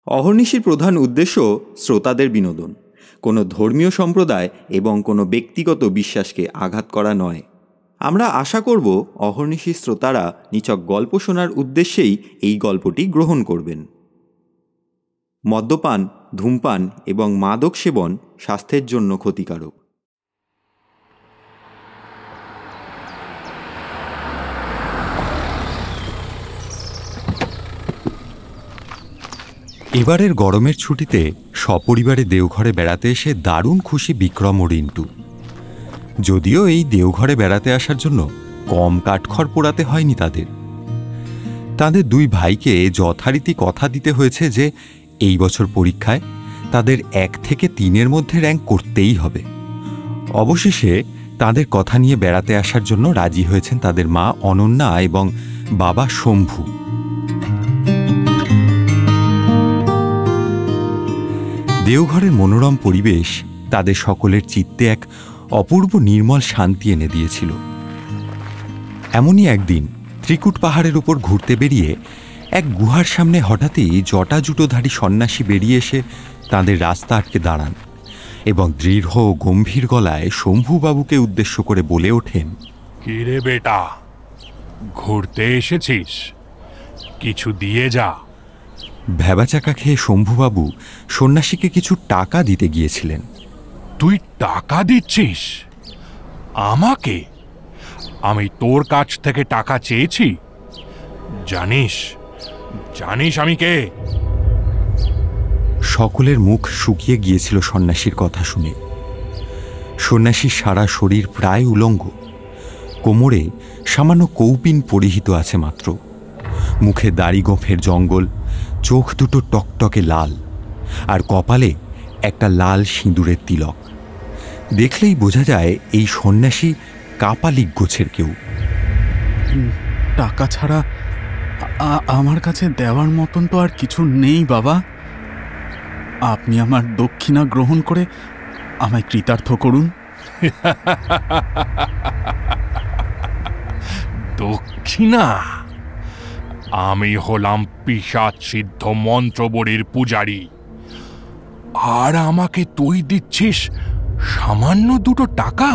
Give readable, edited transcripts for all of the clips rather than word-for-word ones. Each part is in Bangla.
অহর্নিশির প্রধান উদ্দেশ্য শ্রোতাদের বিনোদন, কোনো ধর্মীয় সম্প্রদায় এবং কোনো ব্যক্তিগত বিশ্বাসকে আঘাত করা নয়। আমরা আশা করব অহর্নিশির শ্রোতারা নিছক গল্প শোনার উদ্দেশ্যেই এই গল্পটি গ্রহণ করবেন। মদ্যপান, ধূমপান এবং মাদক সেবন স্বাস্থ্যের জন্য ক্ষতিকারক। এবারের গরমের ছুটিতে সপরিবারে দেওঘরে বেড়াতে এসে দারুণ খুশি বিক্রম ও রিন্টু। যদিও এই দেওঘরে বেড়াতে আসার জন্য কম কাঠখড় পোড়াতে হয়নি তাদের দুই ভাইকে যথারীতি কথা দিতে হয়েছে যে এই বছর পরীক্ষায় তাদের 1 থেকে 3-এর মধ্যে র্যাঙ্ক করতেই হবে। অবশেষে তাদের কথা নিয়ে বেড়াতে আসার জন্য রাজি হয়েছেন তাদের মা অনন্যা এবং বাবা শম্ভু। দেওঘরের মনোরম পরিবেশ তাদের সকলের চিত্তে এক অপূর্ব নির্মল শান্তি এনে দিয়েছিল। এমনই একদিন ত্রিকুট পাহাড়ের উপর ঘুরতে বেরিয়ে এক গুহার সামনে হঠাৎই জটাজুটোধারী সন্ন্যাসী বেরিয়ে এসে তাদের রাস্তা আটকে দাঁড়ান এবং দৃঢ় ও গম্ভীর গলায় শম্ভুবাবুকে উদ্দেশ্য করে বলে ওঠেন, কি রে বেটা, ঘুরতে এসেছিস? কিছু দিয়ে যা। ভ্যাবাচাকা খেয়ে শম্ভুবাবু সন্ন্যাসীকে কিছু টাকা দিতে গিয়েছিলেন। তুই টাকা দিচ্ছিস আমাকে? আমি তোর কাছ থেকে টাকা চেয়েছি? জানিস জানিস আমি কে? সকলের মুখ শুকিয়ে গিয়েছিল সন্ন্যাসীর কথা শুনে। সন্ন্যাসীর সারা শরীর প্রায় উলঙ্গ, কোমরে সামান্য কৌপিন পরিহিত আছে মাত্র, মুখে দাড়ি গোঁফের জঙ্গল, চোখ দুটো টকটকে লাল, আর কপালে একটা লাল সিঁদুরের তিলক। দেখলেই বোঝা যায় এই সন্ন্যাসী কাপালিক গোছের কেউ। টাকা ছাড়া আমার কাছে দেওয়ার মতন তো আর কিছু নেই বাবা। আপনি আমার দক্ষিণা গ্রহণ করে আমায় কৃতার্থ করুন। দক্ষিণা? আমি হলাম পিশাচ সিদ্ধ মন্ত্রবরীর পূজারী, আর আমাকে তুই দিচ্ছিস সামান্য 2 টাকা?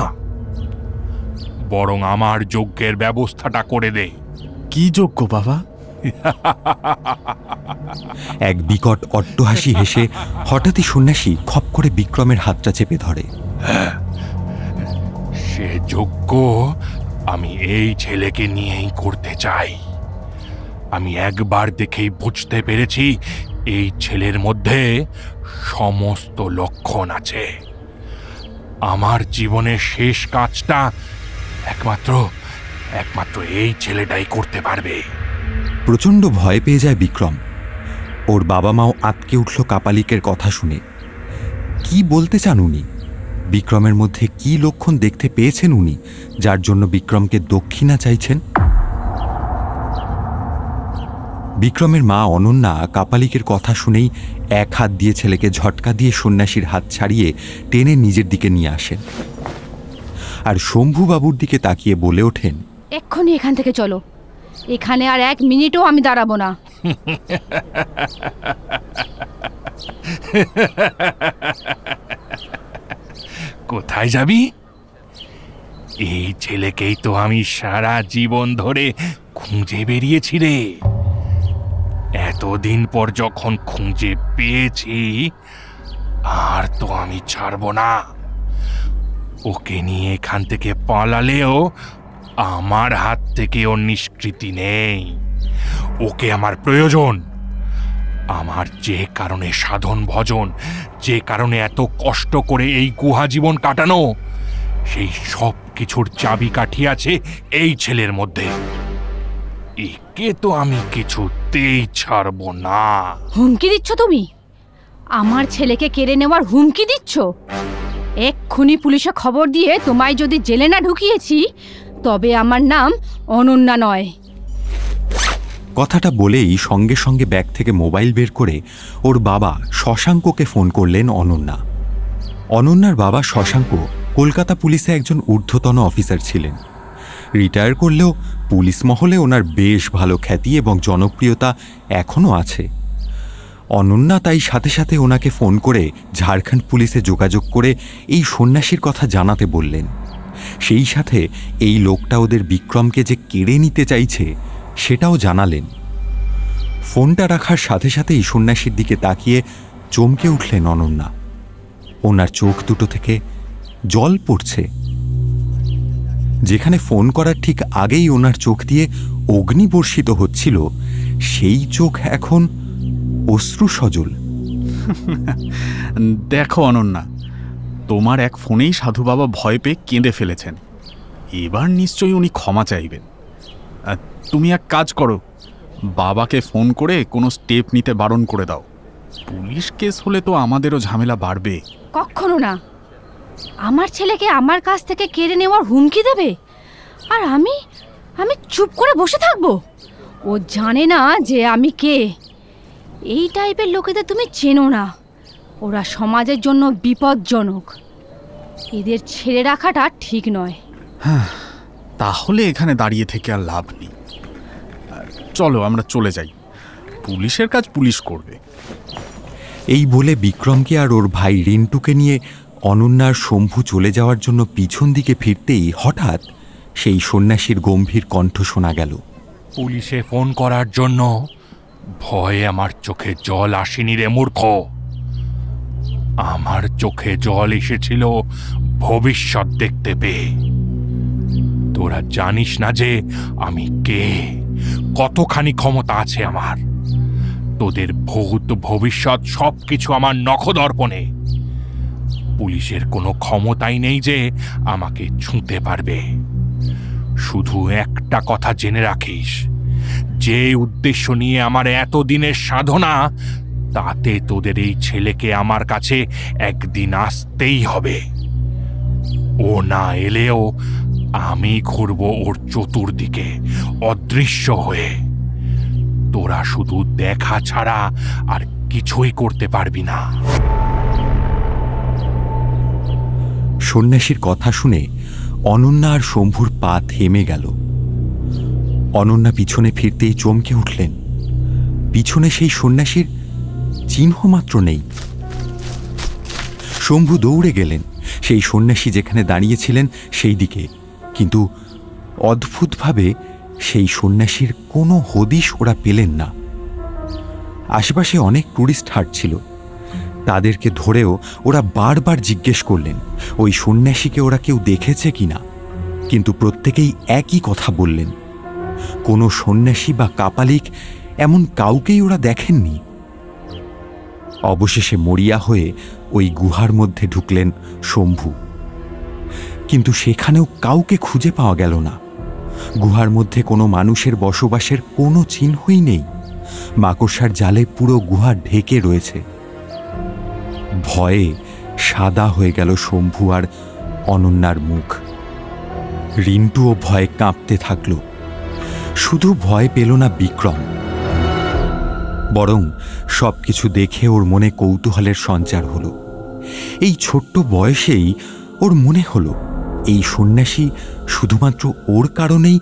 বরং আমার যজ্ঞের ব্যবস্থাটা করে দে। কি যজ্ঞ বাবা? এক বিকট অট্টহাসি হেসে হঠাৎই সন্ন্যাসী খপ করে বিক্রমের হাতটা চেপে ধরে। সে যজ্ঞ আমি এই ছেলেকে নিয়েই করতে চাই। আমি একবার দেখেই বুঝতে পেরেছি এই ছেলের মধ্যে সমস্ত লক্ষণ আছে। আমার জীবনের শেষ কাজটা একমাত্র এই ছেলেটাই করতে পারবে। প্রচণ্ড ভয় পেয়ে যায় বিক্রম। ওর বাবা মাও আঁতকে উঠল কাপালিকের কথা শুনে। কি বলতে চান উনি? বিক্রমের মধ্যে কি লক্ষণ দেখতে পেয়েছেন উনি, যার জন্য বিক্রমকে দক্ষিণা চাইছেন? বিক্রমের মা অনন্যা কাপালিকের কথা শুনেই এক হাত দিয়ে ছেলেকে ঝটকা দিয়ে সন্ন্যাসীর হাত ছাড়িয়ে টেনে নিজের দিকে নিয়ে আসেন, আর শম্ভুবাবুর দিকে তাকিয়ে বলে ওঠেন, এক্ষুনি এখান থেকে চলো, এখানে আর 1 মিনিটও আমি দাঁড়াবো না। কোথায় যাবি? এই ছেলেকেই তো আমি সারা জীবন ধরে খুঁজে বেরিয়েছি রে। এতদিন পর যখন খুঁজে পেয়েছি, আর তো আমি ছাড়বো না। ওকে নিয়ে এখান থেকে পালালেও আমার হাত থেকে ওর নিষ্কৃতি নেই। ওকে আমার প্রয়োজন। আমার যে কারণে সাধন ভজন, যে কারণে এত কষ্ট করে এই গুহা জীবন কাটানো, সেই সব কিছুর চাবিকাঠি আছে এই ছেলের মধ্যে। একে তো আমি কিছুতেই ছাড়বো না। হুমকি দিচ্ছ তুমি? আমার ছেলেকে কেড়ে নেওয়ার হুমকি দিচ্ছ? এক্ষুনি পুলিশে খবর দিয়ে তোমায় যদি জেলে না ঢুকিয়েছি, তবে আমার নাম অনন্যা নয়। কথাটা বলেই সঙ্গে সঙ্গে ব্যাগ থেকে মোবাইল বের করে ওর বাবা শশাঙ্ককে ফোন করলেন অনন্যা। অনন্যার বাবা শশাঙ্ক কলকাতা পুলিশে একজন ঊর্ধ্বতন অফিসার ছিলেন। রিটায়ার করলেও পুলিশ মহলে ওনার বেশ ভালো খ্যাতি এবং জনপ্রিয়তা এখনও আছে। অনন্যা তাই সাথে সাথে ওনাকে ফোন করে ঝাড়খণ্ড পুলিশে যোগাযোগ করে এই সন্ন্যাসীর কথা জানাতে বললেন। সেই সাথে এই লোকটা ওদের বিক্রমকে যে কেড়ে নিতে চাইছে সেটাও জানালেন। ফোনটা রাখার সাথে সাথেই সন্ন্যাসীর দিকে তাকিয়ে চমকে উঠলেন অনন্যা। ওনার চোখ দুটো থেকে জল পড়ছে। যেখানে ফোন করার ঠিক আগেই ওনার চোখ দিয়ে অগ্নি বর্ষিত হচ্ছিল, সেই চোখ এখন অশ্রু সজল। দেখো অনন্যা, তোমার এক ফোনেই সাধু বাবা ভয় পেয়ে কেঁদে ফেলেছেন। এবার নিশ্চয়ই উনি ক্ষমা চাইবেন। তুমি এক কাজ করো, বাবাকে ফোন করে কোনো স্টেপ নিতে বারণ করে দাও। পুলিশ কেস হলে তো আমাদেরও ঝামেলা বাড়বে। কখনো না। আমার ছেলেকে আমার কাছ থেকে কেড়ে নেওয়ার হুমকি দেবে, আর আমি চুপ করে বসে থাকবো? ও জানে না যে আমি কে। এই টাইপের লোকেদের তুমি চেনো না। ওরা সমাজের জন্য বিপজ্জনক। এদের ছেড়ে রাখাটা ঠিক নয়। হ্যাঁ, তাহলে এখানে দাঁড়িয়ে থেকে আর লাভ নেই। চলো আমরা চলে যাই, পুলিশের কাজ পুলিশ করবে। এই বলে বিক্রমকে আর ওর ভাই রিন্টুকে নিয়ে অনন্যার শম্ভু চলে যাওয়ার জন্য পিছন দিকে ফিরতেই হঠাৎ সেই সন্ন্যাসীর গম্ভীর কণ্ঠ শোনা গেল। পুলিশে ফোন করার জন্য ভয়ে আমার চোখে জল আসেনি রে মূর্খ। আমার চোখে জল এসেছিল ভবিষ্যৎ দেখতে পেয়ে। তোরা জানিস না যে আমি কে, কতখানি ক্ষমতা আছে আমার। তোদের ভূত ভবিষ্যৎ সবকিছু আমার নখদর্পণে। পুলিশের কোনো ক্ষমতাই নেই যে আমাকে ছুঁতে পারবে। শুধু একটা কথা জেনে রাখিস, যে উদ্দেশ্য নিয়ে আমার এতদিনের সাধনা, তাতে তোদের এই ছেলেকে আমার কাছে একদিন আসতেই হবে। ও না এলেও আমি ঘুরব ওর চতুর্দিকে অদৃশ্য হয়ে। তোরা শুধু দেখা ছাড়া আর কিছুই করতে পারবি না। সন্ন্যাসীর কথা শুনে অনন্যা আর শম্ভুর পা থেমে গেল। অনন্যা পিছনে ফিরতেই চমকে উঠলেন। পিছনে সেই সন্ন্যাসীর চিহ্ন মাত্র নেই। শম্ভু দৌড়ে গেলেন সেই সন্ন্যাসী যেখানে দাঁড়িয়েছিলেন সেই দিকে, কিন্তু অদ্ভুতভাবে সেই সন্ন্যাসীর কোনো হদিশ ওরা পেলেন না। আশেপাশে অনেক টুরিস্ট হাঁটছিল, তাদেরকে ধরেও ওরা বারবার জিজ্ঞেস করলেন ওই সন্ন্যাসীকে ওরা কেউ দেখেছে কিনা, কিন্তু প্রত্যেকেই একই কথা বললেন, কোনো সন্ন্যাসী বা কাপালিক এমন কাউকেই ওরা দেখেননি। অবশেষে মরিয়া হয়ে ওই গুহার মধ্যে ঢুকলেন শম্ভু, কিন্তু সেখানেও কাউকে খুঁজে পাওয়া গেল না। গুহার মধ্যে কোনো মানুষের বসবাসের কোনো চিহ্নই নেই। মাকড়সার জালে পুরো গুহা ঢেকে রয়েছে। ভয়ে সাদা হয়ে গেল শম্ভু আর অনন্যার মুখ। রিন্টুও ভয়ে কাঁপতে থাকল। শুধু ভয় পেল না বিক্রম, বরং সবকিছু দেখে ওর মনে কৌতূহলের সঞ্চার হলো। এই ছোট্ট বয়সেই ওর মনে হলো এই সন্ন্যাসী শুধুমাত্র ওর কারণেই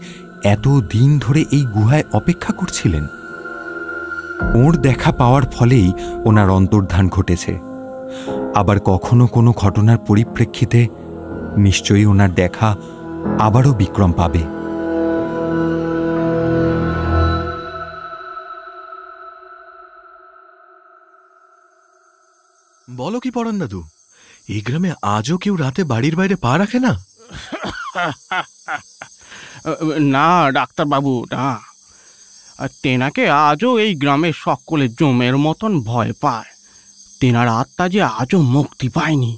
এত দিন ধরে এই গুহায় অপেক্ষা করছিলেন। ওর দেখা পাওয়ার ফলেই ওনার অন্তর্ধান ঘটেছে। আবার কখনো কোনো ঘটনার পরিপ্রেক্ষিতে নিশ্চয়ই ওনার দেখা আবারও বিক্রম পাবে। বলো কি পরান দাদু, এই গ্রামে আজও কেউ রাতে বাড়ির বাইরে পা রাখে না? না ডাক্তারবাবু, না। তেনাকে আজও এই গ্রামের সকলে জমের মতন ভয় পায়। তেনার আত্মা যে আজও মুক্তি পায়নি।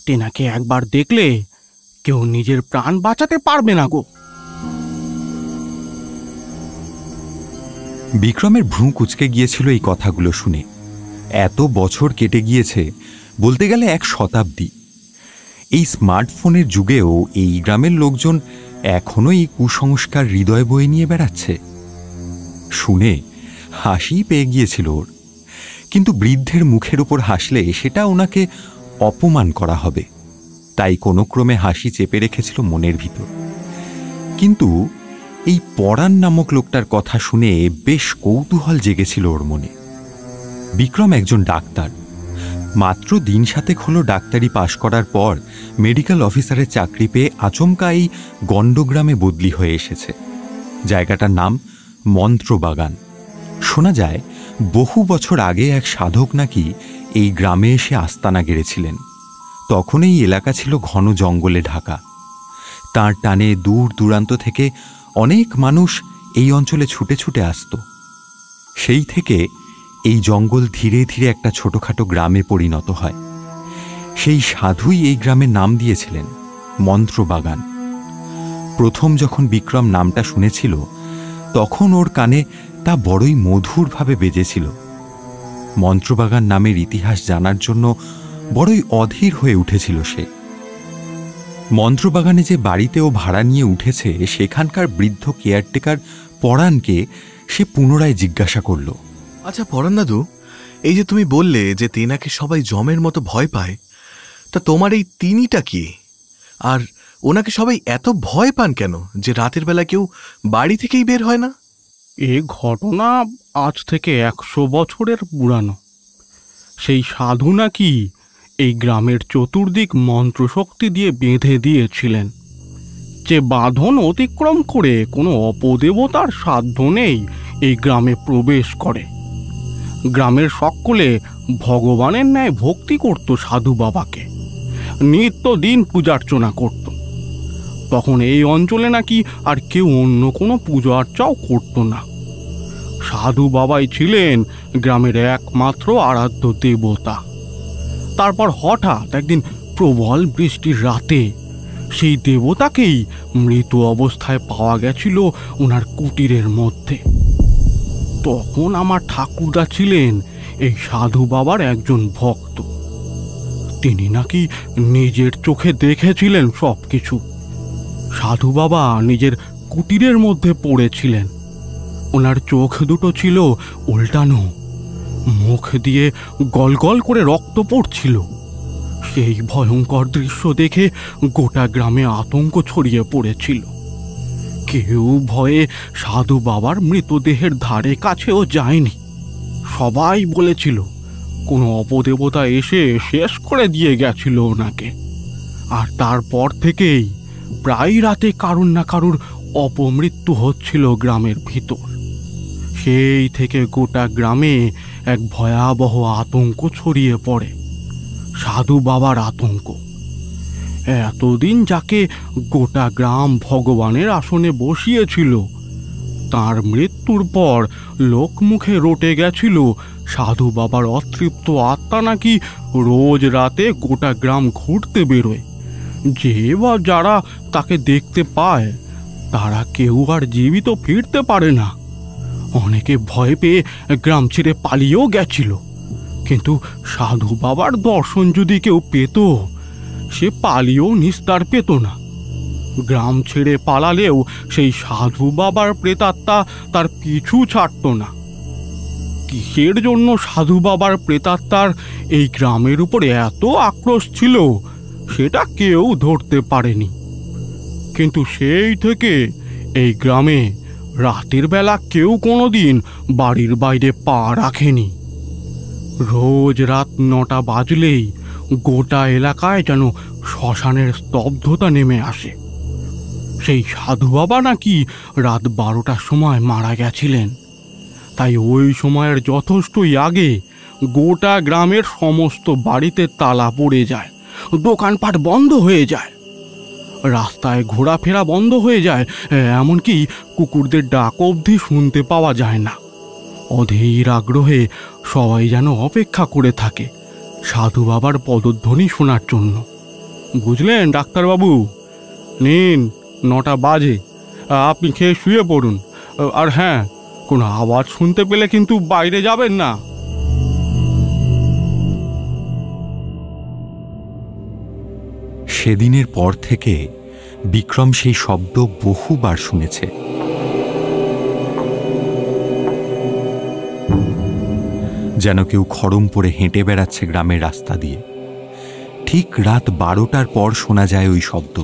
তেনাকে একবার দেখলে কেউ নিজের প্রাণ বাঁচাতে পারবে না গো। বিক্রমের ভ্রু কুঁচকে গিয়েছিল এই কথাগুলো শুনে। এত বছর কেটে গিয়েছে, বলতে গেলে 1 শতাব্দী। এই স্মার্টফোনের যুগেও এই গ্রামের লোকজন এখনো এই কুসংস্কার হৃদয় বয়ে নিয়ে বেড়াচ্ছে। শুনে হাসি পেয়ে গিয়েছিল ওর, কিন্তু বৃদ্ধের মুখের উপর হাসলে সেটা ওনাকে অপমান করা হবে, তাই কোনো ক্রমে হাসি চেপে রেখেছিল মনের ভিতর। কিন্তু এই পরাণ নামক লোকটার কথা শুনে বেশ কৌতূহল জেগেছিল ওর মনে। বিক্রম একজন ডাক্তার। মাত্র দিন 7 হলো ডাক্তারি পাশ করার পর মেডিকেল অফিসারের চাকরি পেয়ে আচমকা এই গণ্ডগ্রামে বদলি হয়ে এসেছে। জায়গাটার নাম মন্ত্রবাগান। শোনা যায় বহু বছর আগে এক সাধক নাকি এই গ্রামে এসে আস্তানা গেড়েছিলেন। তখন এই এলাকা ছিল ঘন জঙ্গলে ঢাকা। তার টানে দূর দূরান্ত থেকে অনেক মানুষ এই অঞ্চলে ছুটে ছুটে আসত। সেই থেকে এই জঙ্গল ধীরে ধীরে একটা ছোটখাটো গ্রামে পরিণত হয়। সেই সাধুই এই গ্রামের নাম দিয়েছিলেন মন্ত্রবাগান। প্রথম যখন বিক্রম নামটা শুনেছিল তখন ওর কানে তা বড়ই মধুরভাবে বেজেছিল। মন্ত্রবাগান নামের ইতিহাস জানার জন্য বড়ই অধীর হয়ে উঠেছিল সে। মন্ত্রবাগানে যে বাড়িতে ও ভাড়া নিয়ে উঠেছে সেখানকার বৃদ্ধ কেয়ারটেকার পরাণকে সে পুনরায় জিজ্ঞাসা করল, আচ্ছা পরাণ দাদু, এই যে তুমি বললে যে তেনাকে সবাই জমের মতো ভয় পায়, তা তোমার এই তিনিটা কি? আর ওনাকে সবাই এত ভয় পান কেন যে রাতের বেলা কেউ বাড়ি থেকেই বের হয় না? এ ঘটনা আজ থেকে 100 বছরের পুরানো। সেই সাধু নাকি এই গ্রামের চতুর্দিক মন্ত্রশক্তি দিয়ে বেঁধে দিয়েছিলেন যে বাঁধন অতিক্রম করে কোনো অপদেবতার সাধ্য নেই এই গ্রামে প্রবেশ করে। গ্রামের সকলে ভগবানের ন্যায় ভক্তি করত সাধু বাবাকে, নিত্যদিন পূজার্চনা করত। তখন এই অঞ্চলে নাকি আর কেউ অন্য কোনো পূজা আর্চাও করত না। সাধু বাবাই ছিলেন গ্রামের একমাত্র আরাধ্য দেবতা। তারপর হঠাৎ একদিন প্রবল বৃষ্টির রাতে সেই দেবতাকেই মৃত অবস্থায় পাওয়া গেছিল ওনার কুটিরের মধ্যে। তখন আমার ঠাকুরদা ছিলেন এই সাধু বাবার একজন ভক্ত। তিনি নাকি নিজের চোখে দেখেছিলেন সব কিছু। সাধু বাবা নিজের কুটিরের মধ্যে পড়েছিলেন। ওনার চোখ দুটো ছিল উল্টানো, মুখ দিয়ে গলগল করে রক্ত পড়ছিল। সেই ভয়ঙ্কর দৃশ্য দেখে গোটা গ্রামে আতঙ্ক ছড়িয়ে পড়েছিল। কেউ ভয়ে সাধু বাবার মৃতদেহের ধারে কাছেও যায়নি। সবাই বলেছিল কোনো অপদেবতা এসে শেষ করে দিয়ে গেছিল ওনাকে। আর তারপর থেকেই প্রায় রাতে কারুর না কারুর অপমৃত্যু হচ্ছিল গ্রামের ভিতর। সেই থেকে গোটা গ্রামে এক ভয়াবহ আতঙ্ক ছড়িয়ে পড়ে, সাধু বাবার আতঙ্ক। এতদিন যাকে গোটা গ্রাম ভগবানের আসনে বসিয়েছিল, তার মৃত্যুর পর লোকমুখে রটে গেছিল সাধু বাবার অতৃপ্ত আত্মা নাকি রোজ রাতে গোটা গ্রাম ঘুরতে বেরোয়। যে বা যারা তাকে দেখতে পায় তারা কেউ আর জীবিত ফিরতে পারে না। অনেকে ভয় পেয়ে গ্রাম ছেড়ে পালিয়েও গেছিল। কিন্তু সাধু বাবার দর্শন যদি কেউ পেত, সে পালিয়েও নিস্তার পেত না। গ্রাম ছেড়ে পালালেও সেই সাধু বাবার প্রেতাত্মা তার পিছু ছাড়ত না। কিসের জন্য সাধু বাবার প্রেতাত্মার এই গ্রামের উপরে এত আক্রোশ ছিল সেটা কেউ ধরতে পারেনি। কিন্তু সেই থেকে এই গ্রামে রাতের বেলা কেউ কোনোদিন বাড়ির বাইরে পা রাখেনি। রোজ রাত 9টা বাজলেই গোটা এলাকায় যেন শ্মশানের স্তব্ধতা নেমে আসে। সেই সাধু বাবা নাকি রাত 12টার সময় মারা গেছিলেন। তাই ওই সময়ের যথেষ্টই আগে গোটা গ্রামের সমস্ত বাড়িতে তালা পড়ে যায়, দোকানপাট বন্ধ হয়ে যায়, রাস্তায় ঘোরাফেরা বন্ধ হয়ে যায়, এমনকি কুকুরদের ডাক অবধি শুনতে পাওয়া যায় না। অধীর আগ্রহে সবাই যেন অপেক্ষা করে থাকে সাধু বাবার পদধ্বনি শোনার জন্য। বুঝলেন ডাক্তারবাবু? নিন, 9টা বাজে, আপনি খেয়ে শুয়ে পড়ুন। আর হ্যাঁ, কোনো আওয়াজ শুনতে পেলে কিন্তু বাইরে যাবেন না। সেদিনের পর থেকে বিক্রম সেই শব্দ বহুবার শুনেছে। যেন কেউ খড়ম পরে হেঁটে বেড়াচ্ছে গ্রামের রাস্তা দিয়ে। ঠিক রাত 12টার পর শোনা যায় ওই শব্দ।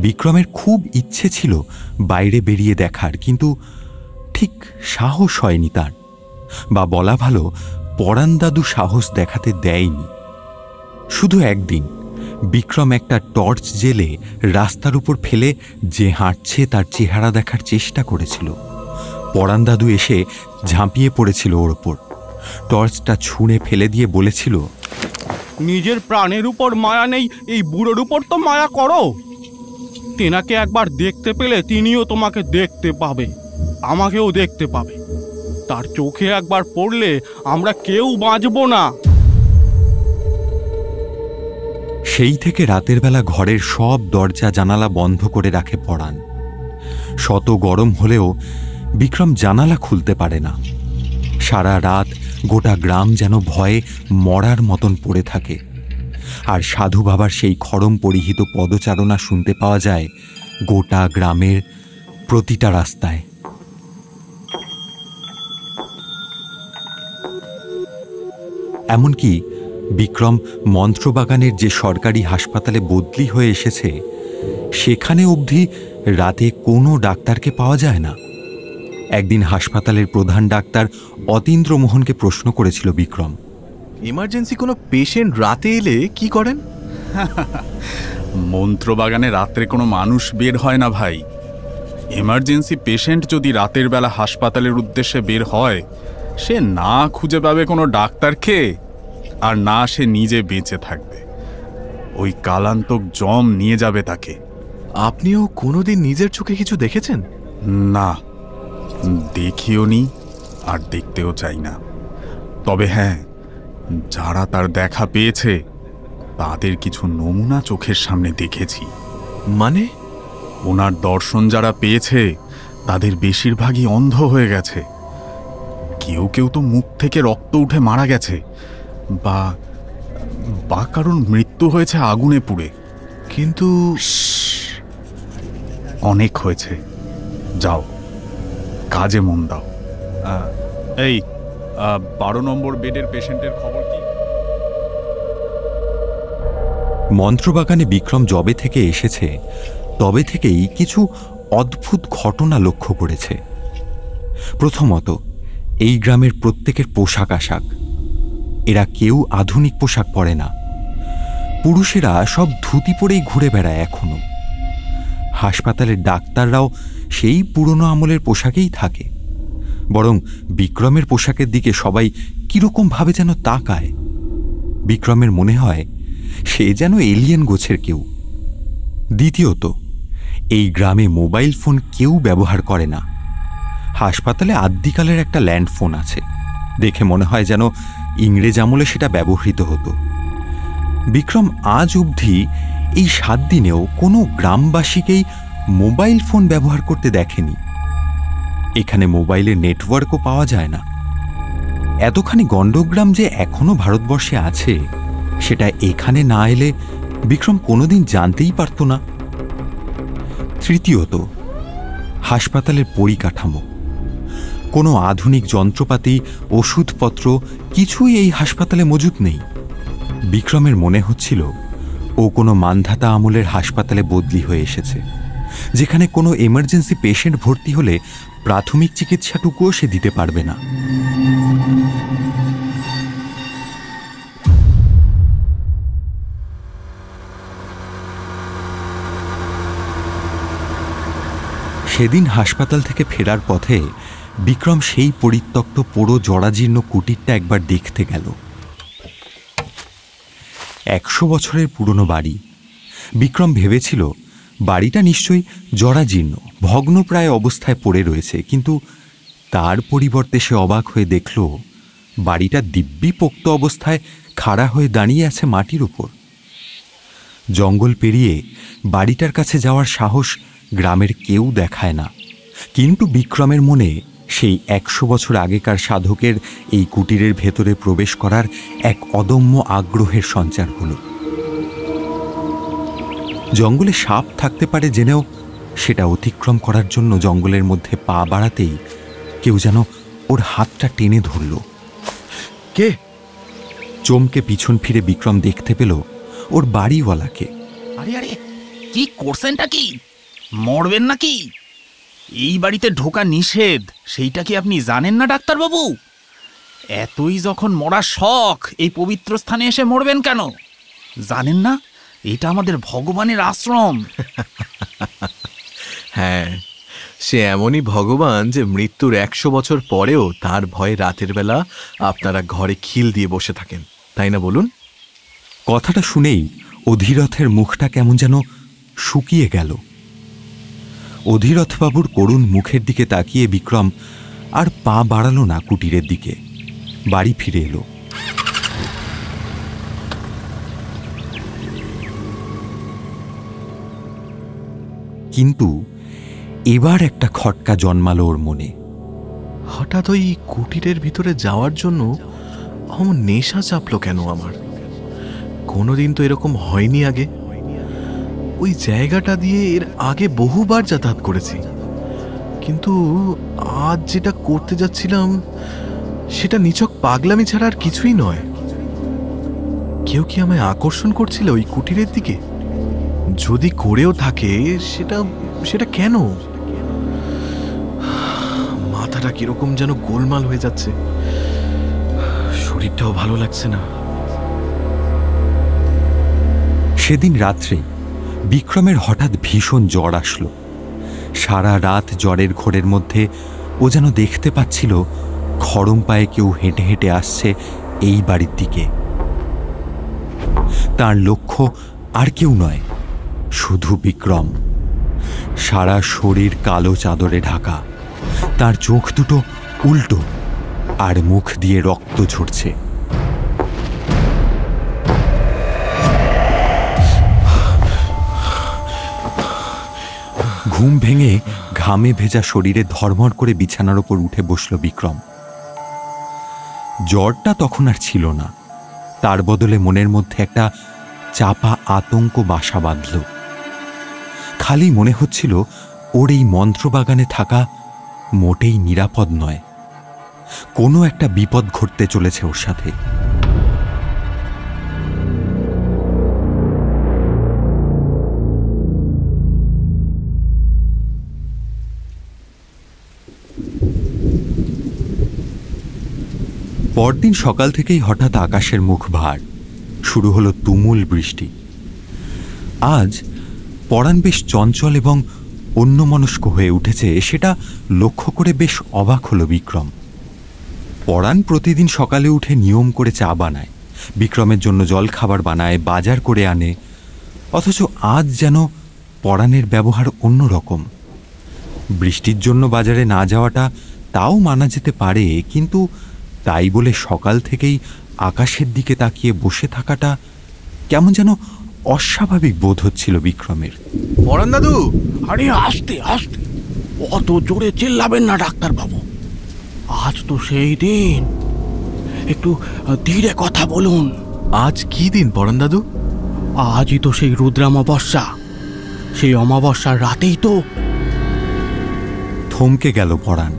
বিক্রমের খুব ইচ্ছে ছিল বাইরে বেরিয়ে দেখার, কিন্তু ঠিক সাহস হয়নি তার, বা বলা ভালো পরাণ দাদু সাহস দেখাতে দেয়নি। শুধু একদিন বিক্রম একটা টর্চ জেলে রাস্তার উপর ফেলে যে হাঁটছে তার চেহারা দেখার চেষ্টা করেছিল। পরাণ দাদু এসে ঝাঁপিয়ে পড়েছিল ওর ওপর, টর্চটা ছুঁড়ে ফেলে দিয়ে বলেছিল, নিজের প্রাণের উপর মায়া নেই, এই বুড়োর উপর তো মায়া করো। তেনাকে একবার দেখতে পেলে তিনিও তোমাকে দেখতে পাবে, আমাকেও দেখতে পাবে। তার চোখে একবার পড়লে আমরা কেউ বাঁচব না। সেই থেকে রাতের বেলা ঘরের সব দরজা জানালা বন্ধ করে রাখে পরাণ। শত গরম হলেও বিক্রম জানালা খুলতে পারে না। সারা রাত গোটা গ্রাম যেন ভয়ে মরার মতন পড়ে থাকে। আর সাধু বাবার সেই খড়ম পরিহিত পদচারণা শুনতে পাওয়া যায় গোটা গ্রামের প্রতিটা রাস্তায়। এমনকি বিক্রম মন্ত্রবাগানের যে সরকারি হাসপাতালে বদলি হয়ে এসেছে, সেখানে অবধি রাতে কোনো ডাক্তারকে পাওয়া যায় না। একদিন হাসপাতালের প্রধান ডাক্তার অতীন্দ্র মোহনকে প্রশ্ন করেছিল বিক্রম, ইমার্জেন্সি কোনো পেশেন্ট রাতে এলে কি করেন? মন্ত্রবাগানে রাত্রে কোনো মানুষ বের হয় না ভাই। এমার্জেন্সি পেশেন্ট যদি রাতের বেলা হাসপাতালের উদ্দেশ্যে বের হয়, সে না খুঁজে পাবে কোনো ডাক্তারকে, আর না সে নিজে বেঁচে থাকবে। ওই কালান্তক জম নিয়ে যাবে তাকে। আপনিও কোনোদিন নিজের চোখে কিছু দেখেছেন? না, দেখিও নি, আর দেখতেও চাই না। তবে হ্যাঁ, যারা তার দেখা পেয়েছে তাদের কিছু নমুনা চোখের সামনে দেখেছি। মানে? ওনার দর্শন যারা পেয়েছে তাদের বেশিরভাগই অন্ধ হয়ে গেছে। কেউ কেউ তো মুখ থেকে রক্ত উঠে মারা গেছে, বা কারণ মৃত্যু হয়েছে আগুনে পুড়ে। কিন্তু অনেক হয়েছে, যাও কাজে মন দাও। এই 12 নম্বর বেডের পেশেন্টের খবর কি? মন্ত্রবাগানে বিক্রম যবে থেকে এসেছে তবে থেকেই কিছু অদ্ভুত ঘটনা লক্ষ্য করেছে। প্রথমত, এই গ্রামের প্রত্যেকের পোশাক আশাক। এরা কেউ আধুনিক পোশাক পরে না। পুরুষেরা সব ধুতি পরেই ঘুরে বেড়ায় এখনো। হাসপাতালের ডাক্তাররাও সেই পুরনো আমলের পোশাকেই থাকে। বরং বিক্রমের পোশাকের দিকে সবাই কিরকম ভাবে যেন তাকায়। বিক্রমের মনে হয় সে যেন এলিয়েন গোছের কেউ। দ্বিতীয়ত, এই গ্রামে মোবাইল ফোন কেউ ব্যবহার করে না। হাসপাতালে আদ্যিকালের একটা ল্যান্ডফোন আছে, দেখে মনে হয় যেন ইংরেজ আমলে সেটা ব্যবহৃত হতো। বিক্রম আজ অবধি এই 7 দিনেও কোনো গ্রামবাসীকেই মোবাইল ফোন ব্যবহার করতে দেখেনি। এখানে মোবাইলের নেটওয়ার্কও পাওয়া যায় না। এতখানি গণ্ডগ্রাম যে এখনো ভারতবর্ষে আছে, সেটা এখানে না এলে বিক্রম কোনোদিন জানতেই পারত না। তৃতীয়ত, হাসপাতালের পরিকাঠামো। কোনো আধুনিক যন্ত্রপাতি, ওষুধপত্র কিছুই এই হাসপাতালে মজুদ নেই। বিক্রমের মনে হচ্ছিল ও কোনো মান্ধাতা আমলের হাসপাতালে বদলি হয়ে এসেছে, যেখানে কোনো এমার্জেন্সি পেশেন্ট ভর্তি হলে প্রাথমিক চিকিৎসাটুকুও সে দিতে পারবে না। সেদিন হাসপাতাল থেকে ফেরার পথে বিক্রম সেই পরিত্যক্ত পোড়ো জরাজীর্ণ কুটিরটা একবার দেখতে গেল। 100 বছরের পুরনো বাড়ি। বিক্রম ভেবেছিল বাড়িটা নিশ্চয়ই জরাজীর্ণ, ভগ্নপ্রায় অবস্থায় পড়ে রয়েছে, কিন্তু তার পরিবর্তে সে অবাক হয়ে দেখল বাড়িটা দিব্যি পোক্ত অবস্থায় খাড়া হয়ে দাঁড়িয়ে আছে মাটির উপর। জঙ্গল পেরিয়ে বাড়িটার কাছে যাওয়ার সাহস গ্রামের কেউ দেখায় না, কিন্তু বিক্রমের মনে সেই 100 বছর আগেকার সাধকের এই কুটিরের ভেতরে প্রবেশ করার এক অদম্য আগ্রহের সঞ্চার হল। জঙ্গলে সাপ থাকতে পারে জেনেও সেটা অতিক্রম করার জন্য জঙ্গলের মধ্যে পা বাড়াতেই কেউ যেন ওর হাতটা টেনে ধরল। কে? চমকে পিছন ফিরে বিক্রম দেখতে পেল ওর বাড়িওয়ালাকে। আরে আরে, কি করছেনটা কি? মরবেন নাকি? এই বাড়িতে ঢোকা নিষেধ, সেইটা কি আপনি জানেন না ডাক্তারবাবু? এতই যখন মরার শখ, এই পবিত্র স্থানে এসে মরবেন কেন? জানেন না এটা আমাদের ভগবানের আশ্রম? হ্যাঁ, সে এমনই ভগবান যে মৃত্যুর 100 বছর পরেও তার ভয়ে রাতের বেলা আপনারা ঘরে খিল দিয়ে বসে থাকেন, তাই না বলুন? কথাটা শুনেই অধীরথের মুখটা কেমন যেন শুকিয়ে গেল। অধীরথবাবুর করুণ মুখের দিকে তাকিয়ে বিক্রম আর পা বাড়ালো না কুটিরের দিকে, বাড়ি ফিরে এলো। কিন্তু এবার একটা খটকা জন্মালো ওর মনে। হঠাৎ ওই কুটিরের ভিতরে যাওয়ার জন্য অমন নেশা চাপলো কেন আমার? কোনোদিন তো এরকম হয়নি আগে। ওই জায়গাটা দিয়ে এর আগে বহুবার যাতায়াত করেছি, কিন্তু আজ যেটা করতে যাচ্ছিলাম সেটা নিছক পাগলামি ছাড়া আর কিছুই নয়। কেউ কি আমায় আকর্ষণ করছিল ওই কুটিরের দিকে? যদি করেও থাকে সেটা কেন? মাথাটা কিরকম যেন গোলমাল হয়ে যাচ্ছে, শরীরটাও ভালো লাগছে না। সেদিন রাত্রে বিক্রমের হঠাৎ ভীষণ জ্বর আসলো। সারা রাত জ্বরের ঘোরের মধ্যে ও যেন দেখতে পাচ্ছিল খড়ম পায়ে কেউ হেঁটে হেঁটে আসছে এই বাড়ির দিকে। তার লক্ষ্য আর কেউ নয়, শুধু বিক্রম। সারা শরীর কালো চাদরে ঢাকা, তার চোখ দুটো উল্টো, আর মুখ দিয়ে রক্ত ঝরছে। ঘুম ভেঙে ঘামে ভেজা শরীরে ধর্মর করে বিছানার ওপর উঠে বসল বিক্রম। জ্বরটা তখন আর ছিল না, তার বদলে মনের মধ্যে একটা চাপা আতঙ্ক বাসা বাঁধল। খালি মনে হচ্ছিল ওর এই মন্ত্রবাগানে থাকা মোটেই নিরাপদ নয়, কোনো একটা বিপদ ঘটতে চলেছে ওর সাথে। পরদিন সকাল থেকেই হঠাৎ আকাশের মুখ ভার, শুরু হলো তুমুল বৃষ্টি। আজ পরাণ বেশ চঞ্চল এবং অন্যমনস্ক হয়ে উঠেছে, সেটা লক্ষ্য করে বেশ অবাক হলো বিক্রম। পরাণ প্রতিদিন সকালে উঠে নিয়ম করে চা বানায়, বিক্রমের জন্য জল খাবার বানায়, বাজার করে আনে, অথচ আজ যেন পরাণের ব্যবহার অন্যরকম। বৃষ্টির জন্য বাজারে না যাওয়াটা তাও মানা যেতে পারে, কিন্তু তাই বলে সকাল থেকেই আকাশের দিকে তাকিয়ে বসে থাকাটা কেমন যেন অস্বাভাবিক বোধ হচ্ছিল বিক্রমের। পরাণ দাদু! আরে আস্তে আস্তে, অত জোরে চিল্লাবেন না ডাক্তারবাবু। আজ তো সেই দিন, একটু ধীরে কথা বলুন। আজ কি দিন পরাণ দাদু? আজই তো সেই রুদ্রামাবস্যা। সেই অমাবস্যার রাতেই তো। থমকে গেল পরাণ,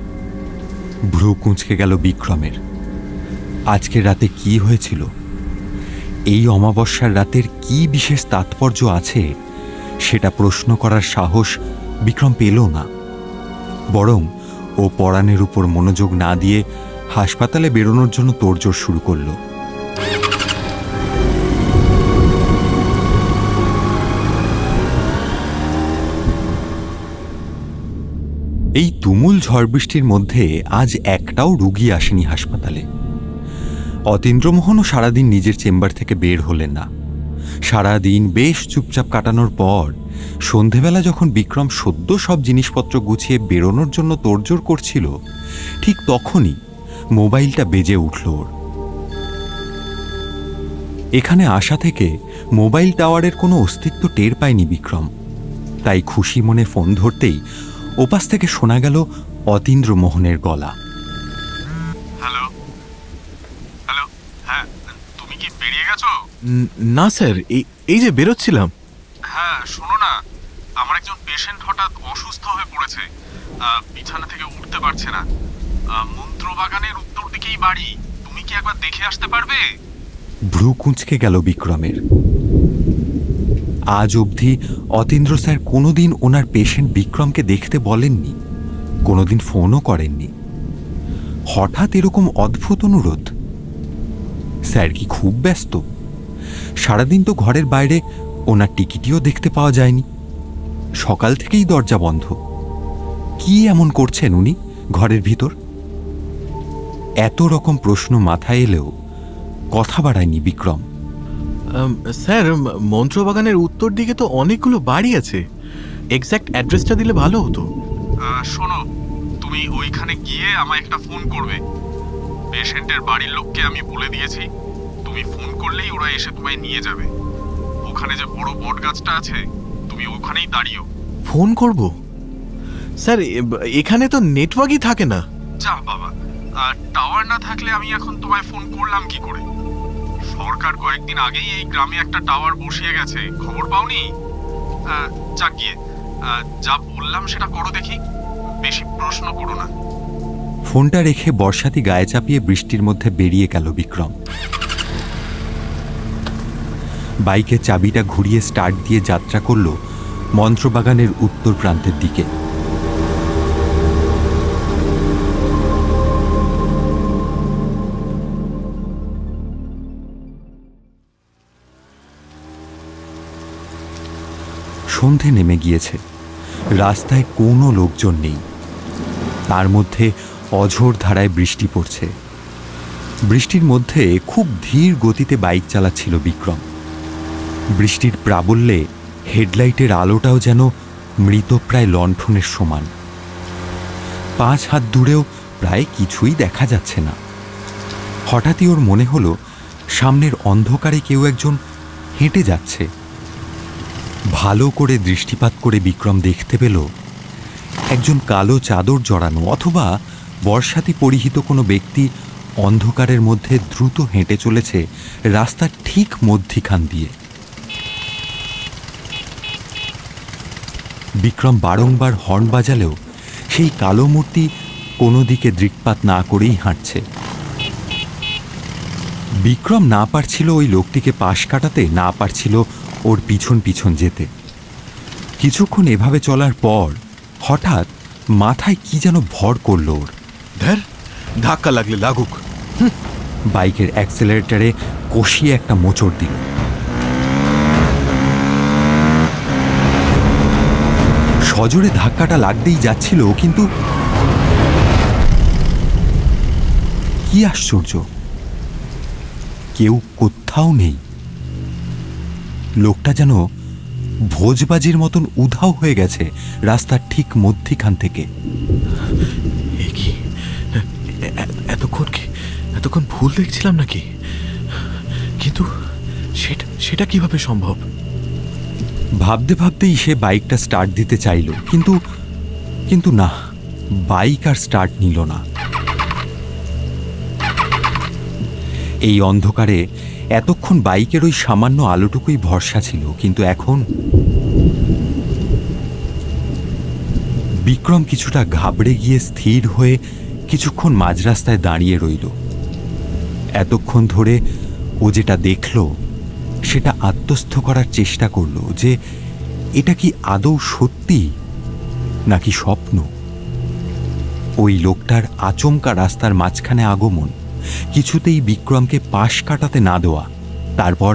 ভ্রু কুঁচকে গেল বিক্রমের। আজকের রাতে কি হয়েছিল? এই অমাবস্যার রাতের কি বিশেষ তাৎপর্য আছে সেটা প্রশ্ন করার সাহস বিক্রম পেল না। বরং ও পরাণের উপর মনোযোগ না দিয়ে হাসপাতালে বেরোনোর জন্য তোড়জোড় শুরু করল। এই তুমুল ঝড় বৃষ্টির মধ্যে আজ একটাও রুগী আসেনি হাসপাতালে। অতীন্দ্রমোহনও সারাদিন নিজের চেম্বার থেকে বের হলেন না। সারাদিন বেশ চুপচাপ কাটানোর পর সন্ধেবেলা যখন বিক্রম সদ্য সব জিনিসপত্র গুছিয়ে বেরোনোর জন্য তোড়জোড় করছিল, ঠিক তখনই মোবাইলটা বেজে উঠল ওর। এখানে আসা থেকে মোবাইল টাওয়ারের কোনো অস্তিত্ব টের পায়নি বিক্রম, তাই খুশি মনে ফোন ধরতেই ওপাশ থেকে শোনা গেল অতীন্দ্রমোহনের গলা। হ্যালো হ্যালো, হ্যাঁ তুমি কি বেরিয়ে গেছো? না স্যার, এই যে বেরোচ্ছিলাম। হ্যাঁ শোনো না, আমার একজন পেশেন্ট হঠাৎ অসুস্থ হয়ে পড়েছে, বিছানা থেকে উঠতে পারছে না। মন্ত্রবাগানের উত্তর দিকেই বাড়ি, তুমি কি একবার দেখে আসতে পারবে? ভ্রু কুঁচকে গেল বিক্রমের। আজ অবধি অতীন্দ্র স্যার কোনোদিন ওনার পেশেন্ট বিক্রমকে দেখতে বলেননি, কোনোদিন ফোনও করেননি। হঠাৎ এরকম অদ্ভুত অনুরোধ? স্যার কি খুব ব্যস্ত? সারাদিন তো ঘরের বাইরে ওনার টিকিটিও দেখতে পাওয়া যায়নি। সকাল থেকেই দরজা বন্ধ। কি এমন করছেন উনি ঘরের ভিতর? এত রকম প্রশ্ন মাথায় এলেও কথা বাড়ায়নি বিক্রম। স্যার, মন্ত্রবাগানের উত্তর দিকে তো অনেকগুলো বাড়ি আছে। এক্স্যাক্ট অ্যাড্রেসটা দিলে ভালো হতো। শোনো, তুমি ওইখানে গিয়ে আমায় একটা ফোন করবে। পেশেন্টের বাড়ির লোককে আমি বলে দিয়েছি, তুমি ফোন করলেই ওরা এসে তোমায় নিয়ে যাবে। ওখানে যে বড় বট গাছটা আছে, তুমি ওখানেই দাঁড়িও। ফোন করব? স্যার, এখানে তো নেটওয়ার্কই থাকে না। যা বাবা, টাওয়ার না থাকলে আমি এখন তোমায় ফোন করলাম কি করে? সরকার কয়েকদিন আগেই এই গ্রামে একটা টাওয়ার বসিয়ে গেছে, খবর পাওনি? যা গিয়ে যা বললাম সেটা করো দেখি, বেশি প্রশ্ন করো না। ফোনটা রেখে বর্ষাতি গায়ে চাপিয়ে বৃষ্টির মধ্যে বেরিয়ে গেল বিক্রম। বাইকের চাবিটা ঘুরিয়ে স্টার্ট দিয়ে যাত্রা করল মন্ত্রবাগানের উত্তর প্রান্তের দিকে। সন্ধে নেমে গিয়েছে, রাস্তায় কোনো লোকজন নেই। তার মধ্যে অঝোর ধারায় বৃষ্টি পড়ছে। বৃষ্টির মধ্যে খুব ধীর গতিতে বাইক চালাচ্ছিল বিক্রম। বৃষ্টির প্রাবল্যে হেডলাইটের আলোটাও যেন মৃতপ্রায় লণ্ঠনের সমান। 5 হাত দূরেও প্রায় কিছুই দেখা যাচ্ছে না। হঠাৎই ওর মনে হলো সামনের অন্ধকারে কেউ একজন হেঁটে যাচ্ছে। ভালো করে দৃষ্টিপাত করে বিক্রম দেখতে পেল একজন কালো চাদর জড়ানো অথবা বর্ষাতি পরিহিত কোনো ব্যক্তি অন্ধকারের মধ্যে দ্রুত হেঁটে চলেছে রাস্তার ঠিক মধ্যিখান দিয়ে। বিক্রম বারংবার হর্ন বাজালেও সেই কালো মূর্তি কোনো দিকে দৃকপাত না করেই হাঁটছে। বিক্রম না পারছিল ওই লোকটিকে পাশ কাটাতে, না পারছিল ওর পিছন পিছন যেতে। কিছুক্ষণ এভাবে চলার পর হঠাৎ মাথায় কি যেন ভর করল ওর। ধ্যার, ধাক্কা লাগলে লাগুক। বাইকের অ্যাক্সেলারেটরে কষিয়ে একটা মোচড় দিল। সজোরে ধাক্কাটা লাগতেই যাচ্ছিল, কিন্তু কি আশ্চর্য, কেউ কোথাও নেই। লোকটা যেন ভোজবাজির মতন উধাও হয়ে গেছে রাস্তার ঠিক মধ্যিখান থেকে। এতক্ষণ ভুল দেখছিলাম নাকি? কিন্তু সেটা কিভাবে সম্ভব? ভাবতে ভাবতেই সে বাইকটা স্টার্ট দিতে চাইল, কিন্তু না, বাইক আর স্টার্ট নিল না। এই অন্ধকারে এতক্ষণ বাইকের ওই সামান্য আলোটুকুই ভরসা ছিল, কিন্তু এখন বিক্রম কিছুটা ঘাবড়ে গিয়ে স্থির হয়ে কিছুক্ষণ মাঝ রাস্তায় দাঁড়িয়ে রইল। এতক্ষণ ধরে ও যেটা দেখল সেটা আত্মস্থ করার চেষ্টা করল যে এটা কি আদৌ সত্যি নাকি স্বপ্ন। ওই লোকটার আচমকা রাস্তার মাঝখানে আগমন, কিছুতেই বিক্রমকে পাশ কাটাতে না দেওয়া, তারপর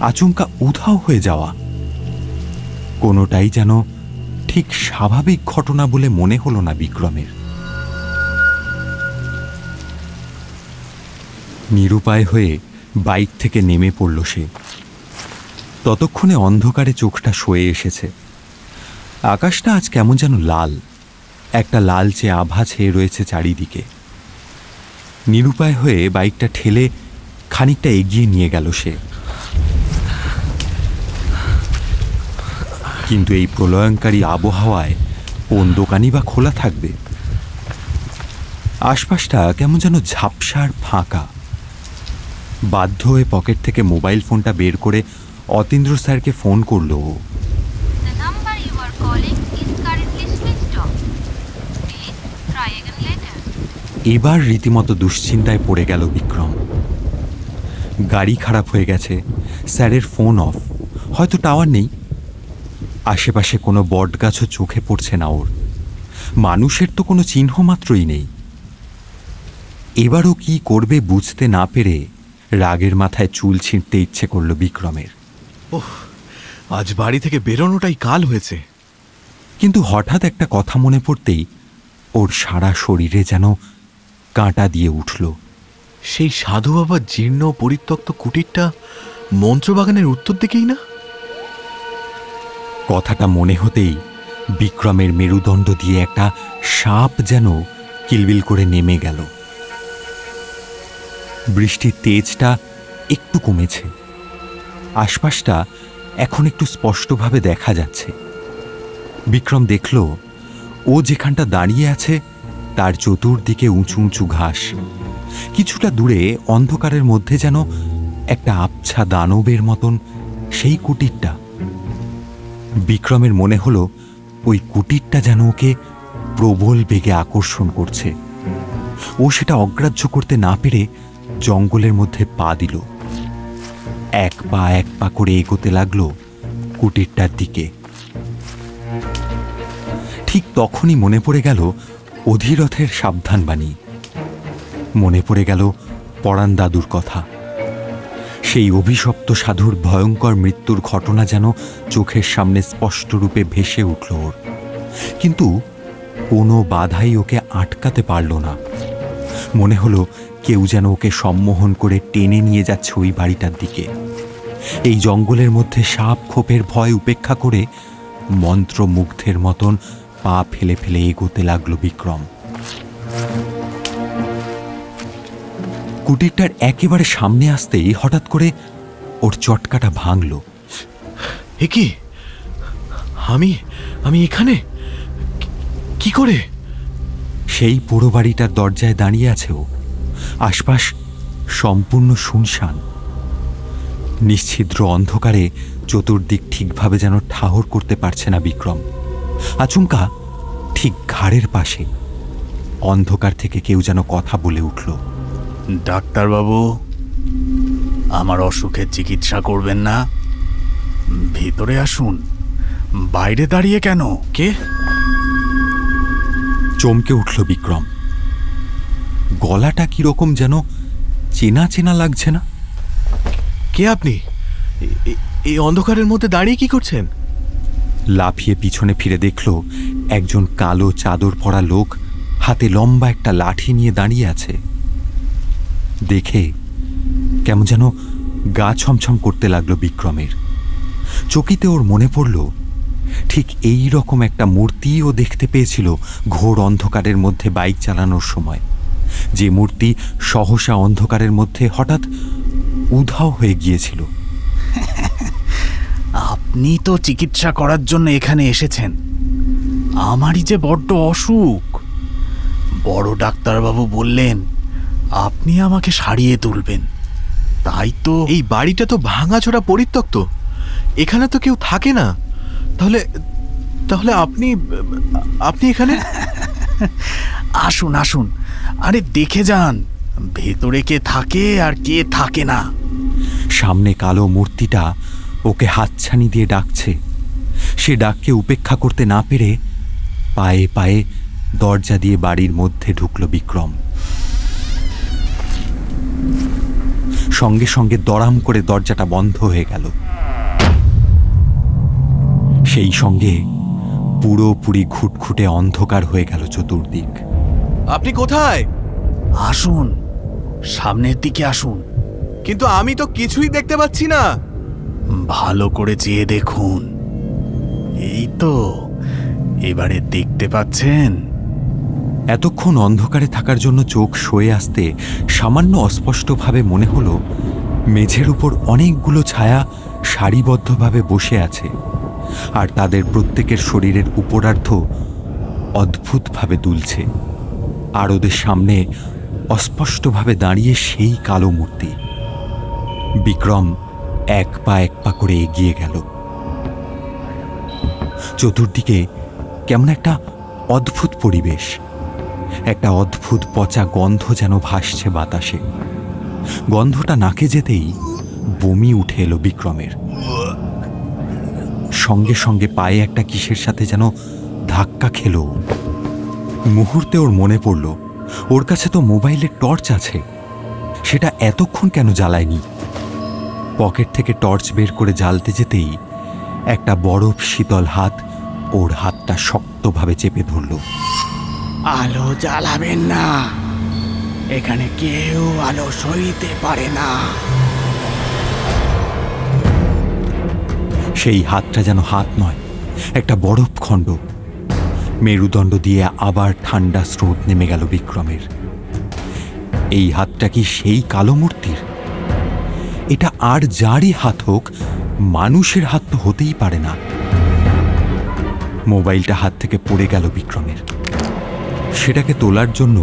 আচমকা উধাও হয়ে যাওয়া, কোনোটাই যেন ঠিক স্বাভাবিক ঘটনা বলে মনে হলো না বিক্রমের। নিরুপায় হয়ে বাইক থেকে নেমে পড়ল সে। ততক্ষণে অন্ধকারে চোখটা সয়ে এসেছে। আকাশটা আজ কেমন যেন লাল, একটা লালচে আভা ছেয়ে রয়েছে চারিদিকে। নিরুপায় হয়ে বাইকটা ঠেলে খানিকটা এগিয়ে নিয়ে গেল সে। কিন্তু এই প্রলয়ঙ্কারী আবহাওয়ায় কোন দোকানই বা খোলা থাকবে? আশপাশটা কেমন যেন ঝাপসা আর ফাঁকা। বাধ্য হয়ে পকেট থেকে মোবাইল ফোনটা বের করে অতীন্দ্র স্যারকে ফোন করল ও। এবার রীতিমতো দুশ্চিন্তায় পড়ে গেল বিক্রম। গাড়ি খারাপ হয়ে গেছে, স্যারের ফোন অফ, হয়তো টাওয়ার নেই, আশেপাশে কোনো বট গাছও চোখে পড়ছে না ওর, মানুষের তো কোনো চিহ্ন মাত্রই নেই। এবারও কি করবে বুঝতে না পেরে রাগের মাথায় চুল ছিঁড়তে ইচ্ছে করল বিক্রমের। ওহ, আজ বাড়ি থেকে বেরোনোটাই কাল হয়েছে। কিন্তু হঠাৎ একটা কথা মনে পড়তেই ওর সারা শরীরে যেন কাঁটা দিয়ে উঠল। সেই সাধু বাবার জীর্ণ পরিত্যক্ত কুটিরটা মন্ত্রবাগানের উত্তর দিকেই না? কথাটা মনে হতেই বিক্রমের মেরুদণ্ড দিয়ে একটা সাপ যেন কিলবিল করে নেমে গেল। বৃষ্টির তেজটা একটু কমেছে, আশপাশটা এখন একটু স্পষ্টভাবে দেখা যাচ্ছে। বিক্রম দেখল ও যেখানটা দাঁড়িয়ে আছে তার চতুর্দিকে উঁচু উঁচু ঘাস, কিছুটা দূরে অন্ধকারের মধ্যে যেন একটা আবছা দানবের মতন সেই কুটিরটা। বিক্রমের মনে হলো ওই কুটিরটা যেন ওকে প্রবল বেগে আকর্ষণ করছে। ও সেটা অগ্রাহ্য করতে না পেরে জঙ্গলের মধ্যে পা দিল। এক পা করে এগোতে লাগলো কুটিরটার দিকে। ঠিক তখনই মনে পড়ে গেল অধিরথের সাবধানবাণী, মনে পড়ে গেল পরাণ দাদুর কথা। সেই অভিশপ্ত সাধুর ভয়ঙ্কর মৃত্যুর ঘটনা যেন চোখের সামনে স্পষ্ট রূপে ভেসে উঠল ওর। কিন্তু কোনো বাধাই ওকে আটকাতে পারল না। মনে হলো কেউ যেন ওকে সম্মোহন করে টেনে নিয়ে যাচ্ছে ওই বাড়িটার দিকে। এই জঙ্গলের মধ্যে সাপ খোপের ভয় উপেক্ষা করে মন্ত্রমুগ্ধের মতন পা ফেলে ফেলে এগোতে লাগলো বিক্রম। কুটিরটার একেবারে সামনে আসতেই হঠাৎ করে ওর চটকাটা ভাঙল। এ কি, আমি এখানে কি করে? সেই পোড়ো বাড়িটার দরজায় দাঁড়িয়ে আছে ও। আশপাশ সম্পূর্ণ শুনশান। নিশ্ছিদ্র অন্ধকারে চতুর্দিক ঠিকভাবে যেন ঠাহর করতে পারছে না বিক্রম। আচমকা ঠিক ঘাড়ের পাশে অন্ধকার থেকে কেউ যেন কথা বলে উঠল। ডাক্তারবাবু, আমার অসুখের চিকিৎসা করবেন না? ভিতরে আসুন, বাইরে দাঁড়িয়ে কেন? কে? চমকে উঠল বিক্রম। গলাটা কিরকম যেন চেনা চেনা লাগছে না। কে আপনি? এই অন্ধকারের মধ্যে দাঁড়িয়ে কি করছেন? লাফিয়ে পিছনে ফিরে দেখল একজন কালো চাদর পরা লোক হাতে লম্বা একটা লাঠি নিয়ে দাঁড়িয়ে আছে। দেখে কেমন যেন গা ছমছম করতে লাগলো বিক্রমের। চকিতে ওর মনে পড়ল ঠিক এই রকম একটা মূর্তি ও দেখতে পেয়েছিল ঘোর অন্ধকারের মধ্যে বাইক চালানোর সময়, যে মূর্তি সহসা অন্ধকারের মধ্যে হঠাৎ উধাও হয়ে গিয়েছিল। আপনি তো চিকিৎসা করার জন্য এখানে এসেছেন। আমারই যে বড্ড অসুখ। বড় ডাক্তারবাবু বললেন আপনি আমাকে সারিয়ে তুলবেন, তাই তো। এই বাড়িটা তো ভাঙাচোরা পরিত্যক্ত, এখানে তো কেউ থাকে না। তাহলে আপনি এখানে? আসুন আসুন, আরে দেখে যান ভেতরে কে থাকে আর কে থাকে না। সামনে কালো মূর্তিটা ওকে হাতছানি দিয়ে ডাকছে। সে ডাককে উপেক্ষা করতে না পেরে পায়ে পায়ে দরজা দিয়ে বাড়ির মধ্যে ঢুকল বিক্রম। সঙ্গে সঙ্গে দড়াম করে দরজাটা বন্ধ হয়ে গেল। সেই সঙ্গে পুরোপুরি ঘুটঘুটে অন্ধকার হয়ে গেল চতুর্দিক। আপনি কোথায়? আসুন, সামনের দিকে আসুন। কিন্তু আমি তো কিছুই দেখতে পাচ্ছি না। ভালো করে চেয়ে দেখুন। এই তো, এবারে দেখতে পাচ্ছেন? এতক্ষণ অন্ধকারে থাকার জন্য চোখ সয়ে আসতে সামান্য অস্পষ্টভাবে মনে হলো মেঝের উপর অনেকগুলো ছায়া সারিবদ্ধভাবে বসে আছে, আর তাদের প্রত্যেকের শরীরের উপরার্ধ অদ্ভুতভাবে দুলছে। আর ওদের সামনে অস্পষ্টভাবে দাঁড়িয়ে সেই কালো মূর্তি। বিক্রম এক পা করে এগিয়ে গেল। চতুর্দিকে কেমন একটা অদ্ভুত পরিবেশ, একটা অদ্ভুত পচা গন্ধ যেন ভাসছে বাতাসে। গন্ধটা নাকে যেতেই বমি উঠে এলো বিক্রমের। সঙ্গে সঙ্গে পায়ে একটা কিসের সাথে যেন ধাক্কা খেল। মুহূর্তে ওর মনে পড়ল ওর কাছে তো মোবাইলের টর্চ আছে, সেটা এতক্ষণ কেন জ্বালায়নি? পকেট থেকে টর্চ বের করে জ্বালতে যেতেই একটা বরফ শীতল হাত ওর হাতটা শক্তভাবে চেপে ধরল। আলো জ্বালাবেন না, এখানে কেউ আলো সইতে পারে না। সেই হাতটা যেন হাত নয়, একটা বরফ খণ্ড। মেরুদণ্ড দিয়ে আবার ঠান্ডা স্রোত নেমে গেল বিক্রমের। এই হাতটা কি সেই কালো মূর্তির? এটা আর যারই হাত হোক, মানুষের হাত তো হতেই পারে না। মোবাইলটা হাত থেকে পড়ে গেল বিক্রমের। সেটাকে তোলার জন্য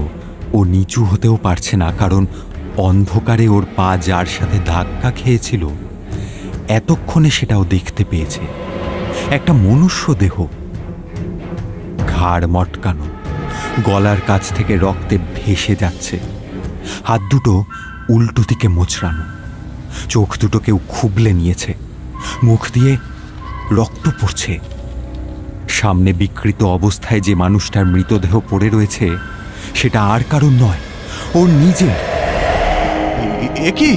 ও নিচু হতেও পারছে না, কারণ অন্ধকারে ওর পা যার সাথে ধাক্কা খেয়েছিল এতক্ষণে সেটাও দেখতে পেয়েছে। একটা মনুষ্য দেহ, ঘাড় মটকানো, গলার কাছ থেকে রক্তে ভেসে যাচ্ছে, হাত দুটো উল্টো দিকে মোচড়ানো, চোখ দুটো কেউ খুবলে নিয়েছে, মুখ দিয়ে রক্ত পড়ছে। সামনে বিকৃত অবস্থায় যে মানুষটার মৃতদেহ পড়ে রয়েছে সেটা আর কারণ নয়, ওর নিজের। এ কি?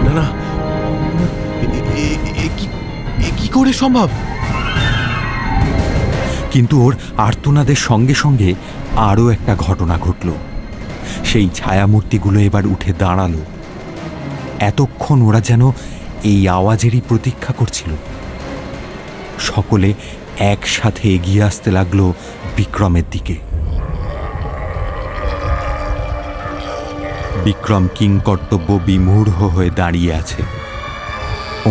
না না, এ কি করে সম্ভব? কিন্তু ওর আর্তনাদের সঙ্গে সঙ্গে আরও একটা ঘটনা ঘটল। সেই ছায়ামূর্তিগুলো এবার উঠে দাঁড়ালো। এতক্ষণ ওরা যেন এই আওয়াজেরই প্রতীক্ষা করছিল। সকলে একসাথে এগিয়ে আসতে লাগলো বিক্রমের দিকে। বিক্রম কিংকর্তব্য বিমূঢ় হয়ে দাঁড়িয়ে আছে।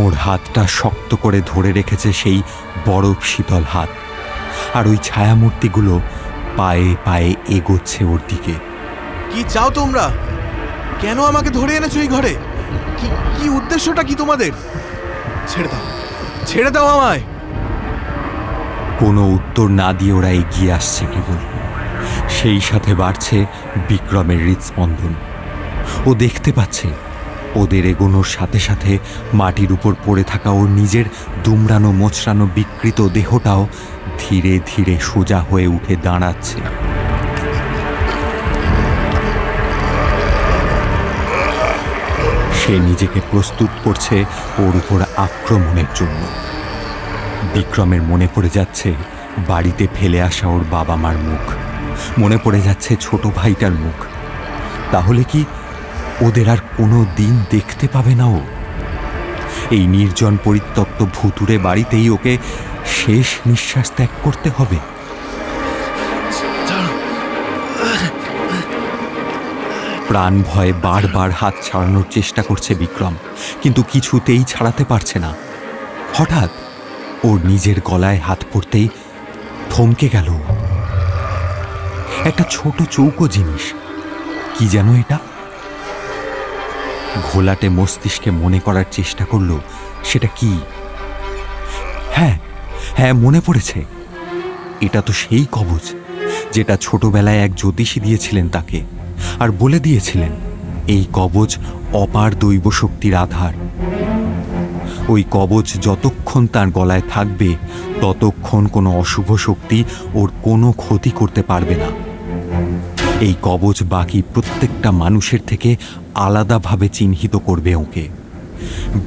ওর হাতটা শক্ত করে ধরে রেখেছে সেই বরফ শীতল হাত, আর ওই ছায়ামূর্তিগুলো পায়ে পায়ে এগোচ্ছে ওর দিকে। কি চাও তোমরা? কেন আমাকে ধরে এনেছো এই ঘরে? কি উদ্দেশ্যটা কি তোমাদের? ছেড়ে দাও, ছেড়ে দাও আমায়। কোনো উত্তর না দিয়ে ওরা এগিয়ে আসছে কেবল। সেই সাথে বাড়ছে বিক্রমের হৃদস্পন্দন। ও দেখতে পাচ্ছে ওদের এগোনোর সাথে সাথে মাটির উপর পড়ে থাকা ওর নিজের দুমড়ানো মোচড়ানো বিকৃত দেহটাও ধীরে ধীরে সোজা হয়ে উঠে দাঁড়াচ্ছে। সে নিজেকে প্রস্তুত করছে ওর উপর আক্রমণের জন্য। বিক্রমের মনে পড়ে যাচ্ছে বাড়িতে ফেলে আসা ওর বাবা মার মুখ, মনে পড়ে যাচ্ছে ছোট ভাইটার মুখ। তাহলে কি ওদের আর কোনো দিন দেখতে পাবে না ও? এই নির্জন পরিত্যক্ত ভুতুড়ে বাড়িতেই ওকে শেষ নিঃশ্বাস ত্যাগ করতে হবে। প্রাণ ভয়ে বারবার হাত ছাড়ানোর চেষ্টা করছে বিক্রম, কিন্তু কিছুতেই ছাড়াতে পারছে না। হঠাৎ ওর নিজের গলায় হাত পড়তেই থমকে গেল। একটা ছোট চৌকো জিনিস, কি যেন এটা? ঘোলাটে মস্তিষ্কে মনে করার চেষ্টা করলো সেটা কি। হ্যাঁ হ্যাঁ, মনে পড়েছে। এটা তো সেই কবচ যেটা ছোটবেলায় এক জ্যোতিষী দিয়েছিলেন তাকে, আর বলে দিয়েছিলেন এই কবচ অপার দৈব শক্তির আধার। ওই কবচ যতক্ষণ তার গলায় থাকবে ততক্ষণ কোনো অশুভ শক্তি ওর কোনো ক্ষতি করতে পারবে না। এই কবচ বাকি প্রত্যেকটা মানুষের থেকে আলাদাভাবে চিহ্নিত করবে ওকে,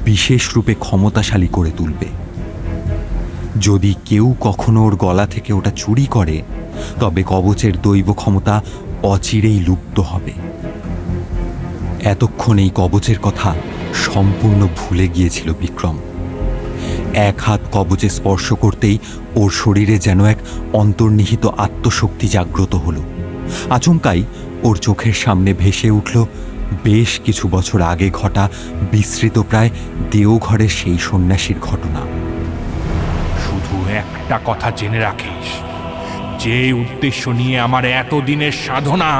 বিশেষ রূপে ক্ষমতাশালী করে তুলবে। যদি কেউ কখনো ওর গলা থেকে ওটা চুরি করে তবে কবচের দৈব ক্ষমতা অচিরেই লুপ্ত হবে। এতক্ষণ এই কবচের কথা সম্পূর্ণ ভুলে গিয়েছিল বিক্রম। এক হাত কবচে স্পর্শ করতেই ওর শরীরে যেন এক অন্তর্নিহিত আত্মশক্তি জাগ্রত হলো। আচমকাই ওর চোখের সামনে ভেসে উঠল বেশ কিছু বছর আগে ঘটা বিস্মৃত প্রায় দেওঘরের সেই সন্ন্যাসীর ঘটনা। শুধু একটা কথা জেনে রাখিস, যে উদ্দেশ্য নিয়ে আমার এতদিনের সাধনা,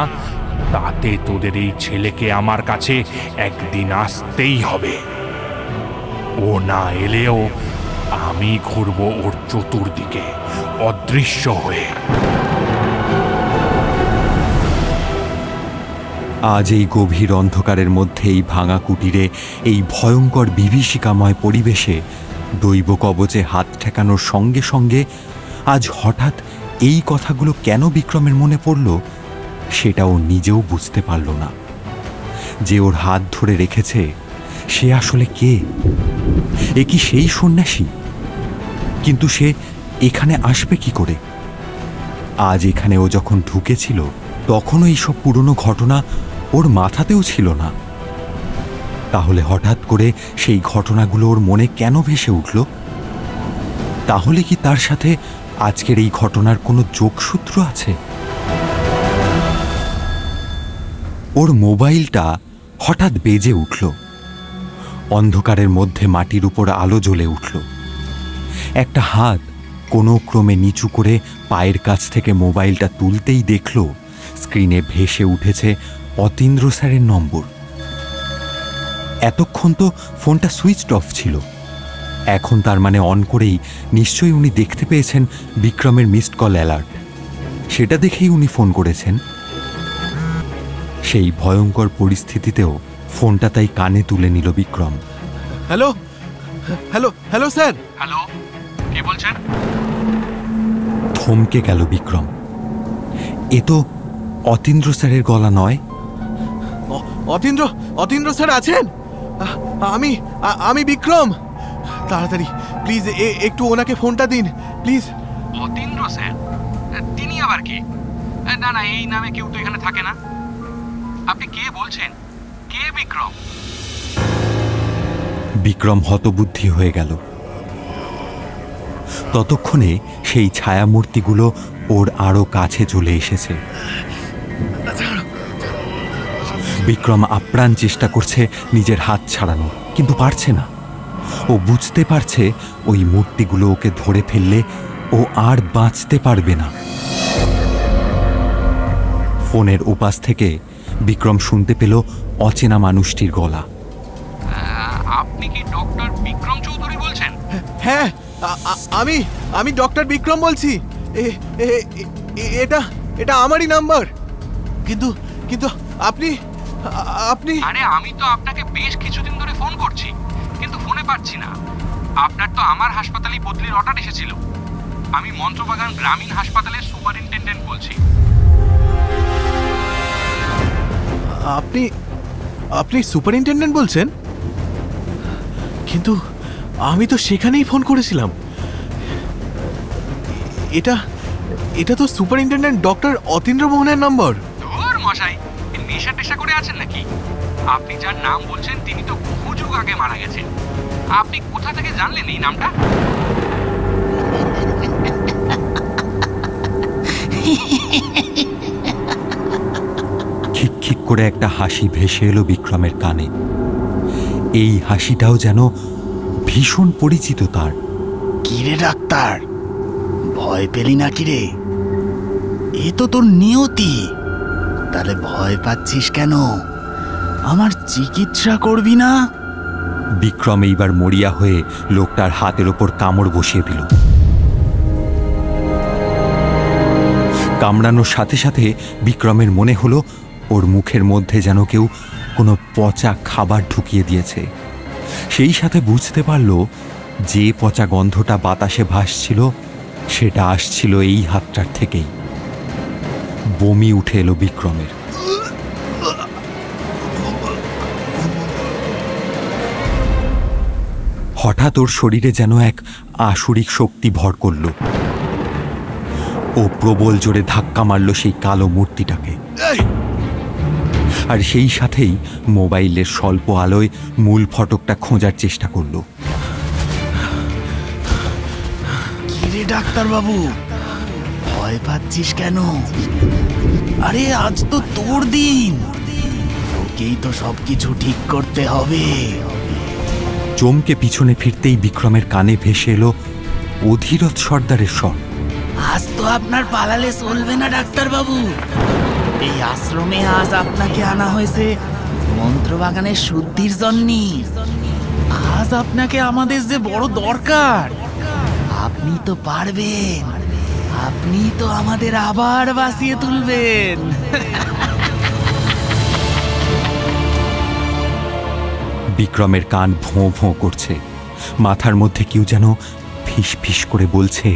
তাতে তোদের এই ছেলেকে আমার কাছে একদিন আসতেই হবে। ও না এলেও আমি ঘুরব ওর চতুর্দিকে অদৃশ্য হয়ে। আজ এই গভীর অন্ধকারের মধ্যে এই ভাঙা কুটিরে, এই ভয়ঙ্কর বিভীষিকাময় পরিবেশে দৈব কবচে হাত ঠেকানোর সঙ্গে সঙ্গে আজ হঠাৎ এই কথাগুলো কেন বিক্রমের মনে পড়ল সেটা ও নিজেও বুঝতে পারল না। যে ওর হাত ধরে রেখেছে সে আসলে কে? এ কি সেই সন্ন্যাসী? কিন্তু সে এখানে আসবে কি করে? আজ এখানে ও যখন ঢুকেছিল তখনও এইসব পুরনো ঘটনা ওর মাথাতেও ছিল না। তাহলে হঠাৎ করে সেই ঘটনাগুলো ওর মনে কেন ভেসে উঠল? তাহলে কি তার সাথে আজকের এই ঘটনার কোনো যোগসূত্র আছে? ওর মোবাইলটা হঠাৎ বেজে উঠল। অন্ধকারের মধ্যে মাটির উপর আলো জ্বলে উঠল। একটা হাত কোনো ক্রমে নিচু করে পায়ের কাছ থেকে মোবাইলটা তুলতেই দেখল স্ক্রিনে ভেসে উঠেছে অতীন্দ্র স্যারের নম্বর। এতক্ষণ তো ফোনটা সুইচড অফ ছিল, এখন তার মানে অন করেই নিশ্চয়ই উনি দেখতে পেয়েছেন বিক্রমের মিসড কল অ্যালার্ট। সেটা দেখেই উনি ফোন করেছেন। সেই ভয়ঙ্কর পরিস্থিতিতেও ফোনটা তাই কানে তুলে নিল Bikram. Hello hello hello sir. Hello, কে বলছেন? থমকে গেল বিক্রম। এ তো অতীন্দ্র স্যারের গলা নয়। অতীন্দ্র স্যার আছেন? আমি বিক্রম। তাড়াতাড়ি প্লিজ একটু ওনাকে ফোনটা দিন প্লিজ। অতীন্দ্র স্যার? তিনি আবার কে? না না, এই নামে কেউ তো এখানে থাকে না। আপনি কে বলছেন? কে বিক্রম? বিক্রম হতবুদ্ধি হয়ে গেল। ততক্ষণে সেই ছায়ামূর্তিগুলো ওর আরো কাছে চলে এসেছে। বিক্রম আপ্রাণ চেষ্টা করছে নিজের হাত ছাড়ানো, কিন্তু পারছে না। ও বুঝতে পারছে ওই মূর্তিগুলো ওকে ধরে ফেললে ও আর বাঁচতে পারবে না। ফোনের ওপাশ থেকে বিক্রম শুনতে পেল অচেনা মানুষটির গলা। আপনি কি ডক্টর বিক্রম চৌধুরী বলছেন? হ্যাঁ, আমি ডক্টর বিক্রম বলছি। এটা আমারই নাম্বার। কিন্তু আপনি আরে আমি তো আপনাকে বেশ কিছুদিন ধরে ফোন করছি, কিন্তু ফোনে পাচ্ছি না। আপনার তো আমার হাসপাতালে বদলির অর্ডার এসেছিল। আমি মন্ত্রবাগান গ্রামীণ হাসপাতালের সুপারিনটেন্ডেন্ট বলছি। আপনি সুপারিনটেন্ডেন্ট বলছেন? কিন্তু আমি তো সেখানেই ফোন করেছিলাম। এটা তো সুপারিনটেন্ডেন্ট ডক্টর অতীন্দ্র মোহনের নম্বর। ধুর মশাই, নেশা টেশা করে আছেন নাকি? আপনি যার নাম বলছেন তিনি তো বহু যুগ আগে মারা গেছেন। আপনি কোথা থেকে জানলেন এই নামটা? খিক করে একটা হাসি ভেসে এলো বিক্রমের কানে। এই হাসিটাও যেন ভীষণ পরিচিত তার। কিরে ডাক্তার, ভয় পেলি না কিরে? এ তো তোর নিয়তি। তাহলে ভয় পাচ্ছিস কেন? আমার চিকিৎসা করবি না? বিক্রম এইবার মরিয়া হয়ে লোকটার হাতের ওপর কামড় বসিয়ে দিল। কামড়ানোর সাথে সাথে বিক্রমের মনে হলো ওর মুখের মধ্যে যেন কেউ কোনো পচা খাবার ঢুকিয়ে দিয়েছে। সেই সাথে বুঝতে পারল যে পচা গন্ধটা বাতাসে ভাসছিল সেটা আসছিল এই হাতটার থেকেই। বমি উঠে এলো বিক্রমের। হঠাৎ ওর শরীরে যেন এক আসুরিক শক্তি ভর করল। ও প্রবল জোরে ধাক্কা মারল সেই কালো মূর্তিটাকে। আর সেই সাথেই মোবাইলের স্বল্প আলোয় মূল ফটকটা খোঁজার চেষ্টা করল। কিরে ডাক্তার বাবু, ভয় পাচ্ছিস কেন? আরে আজ তো তোর দিন, তোকেই তো সবকিছু ঠিক করতে হবে। চমকে পিছনে ফিরতেই বিক্রমের কানে ভেসে এলো অধীরথ সর্দারের স্বর। আজ তো আপনার পালালে চলবে না ডাক্তার বাবু। এই আশ্রমে আজ আপনাকে আনা হয়েছে মন্ত্রবাগানের শুদ্ধির জন্যে। আজ আপনাকে আমাদের যে বড় দরকার। আপনি তো পারবেন, আপনি তো আমাদের আবার বাঁচিয়ে তুলবেন। বিক্রমের কান ভোঁ ভোঁ করছে। মাথার মধ্যে কেউ যেন ফিস ফিস করে বলছে,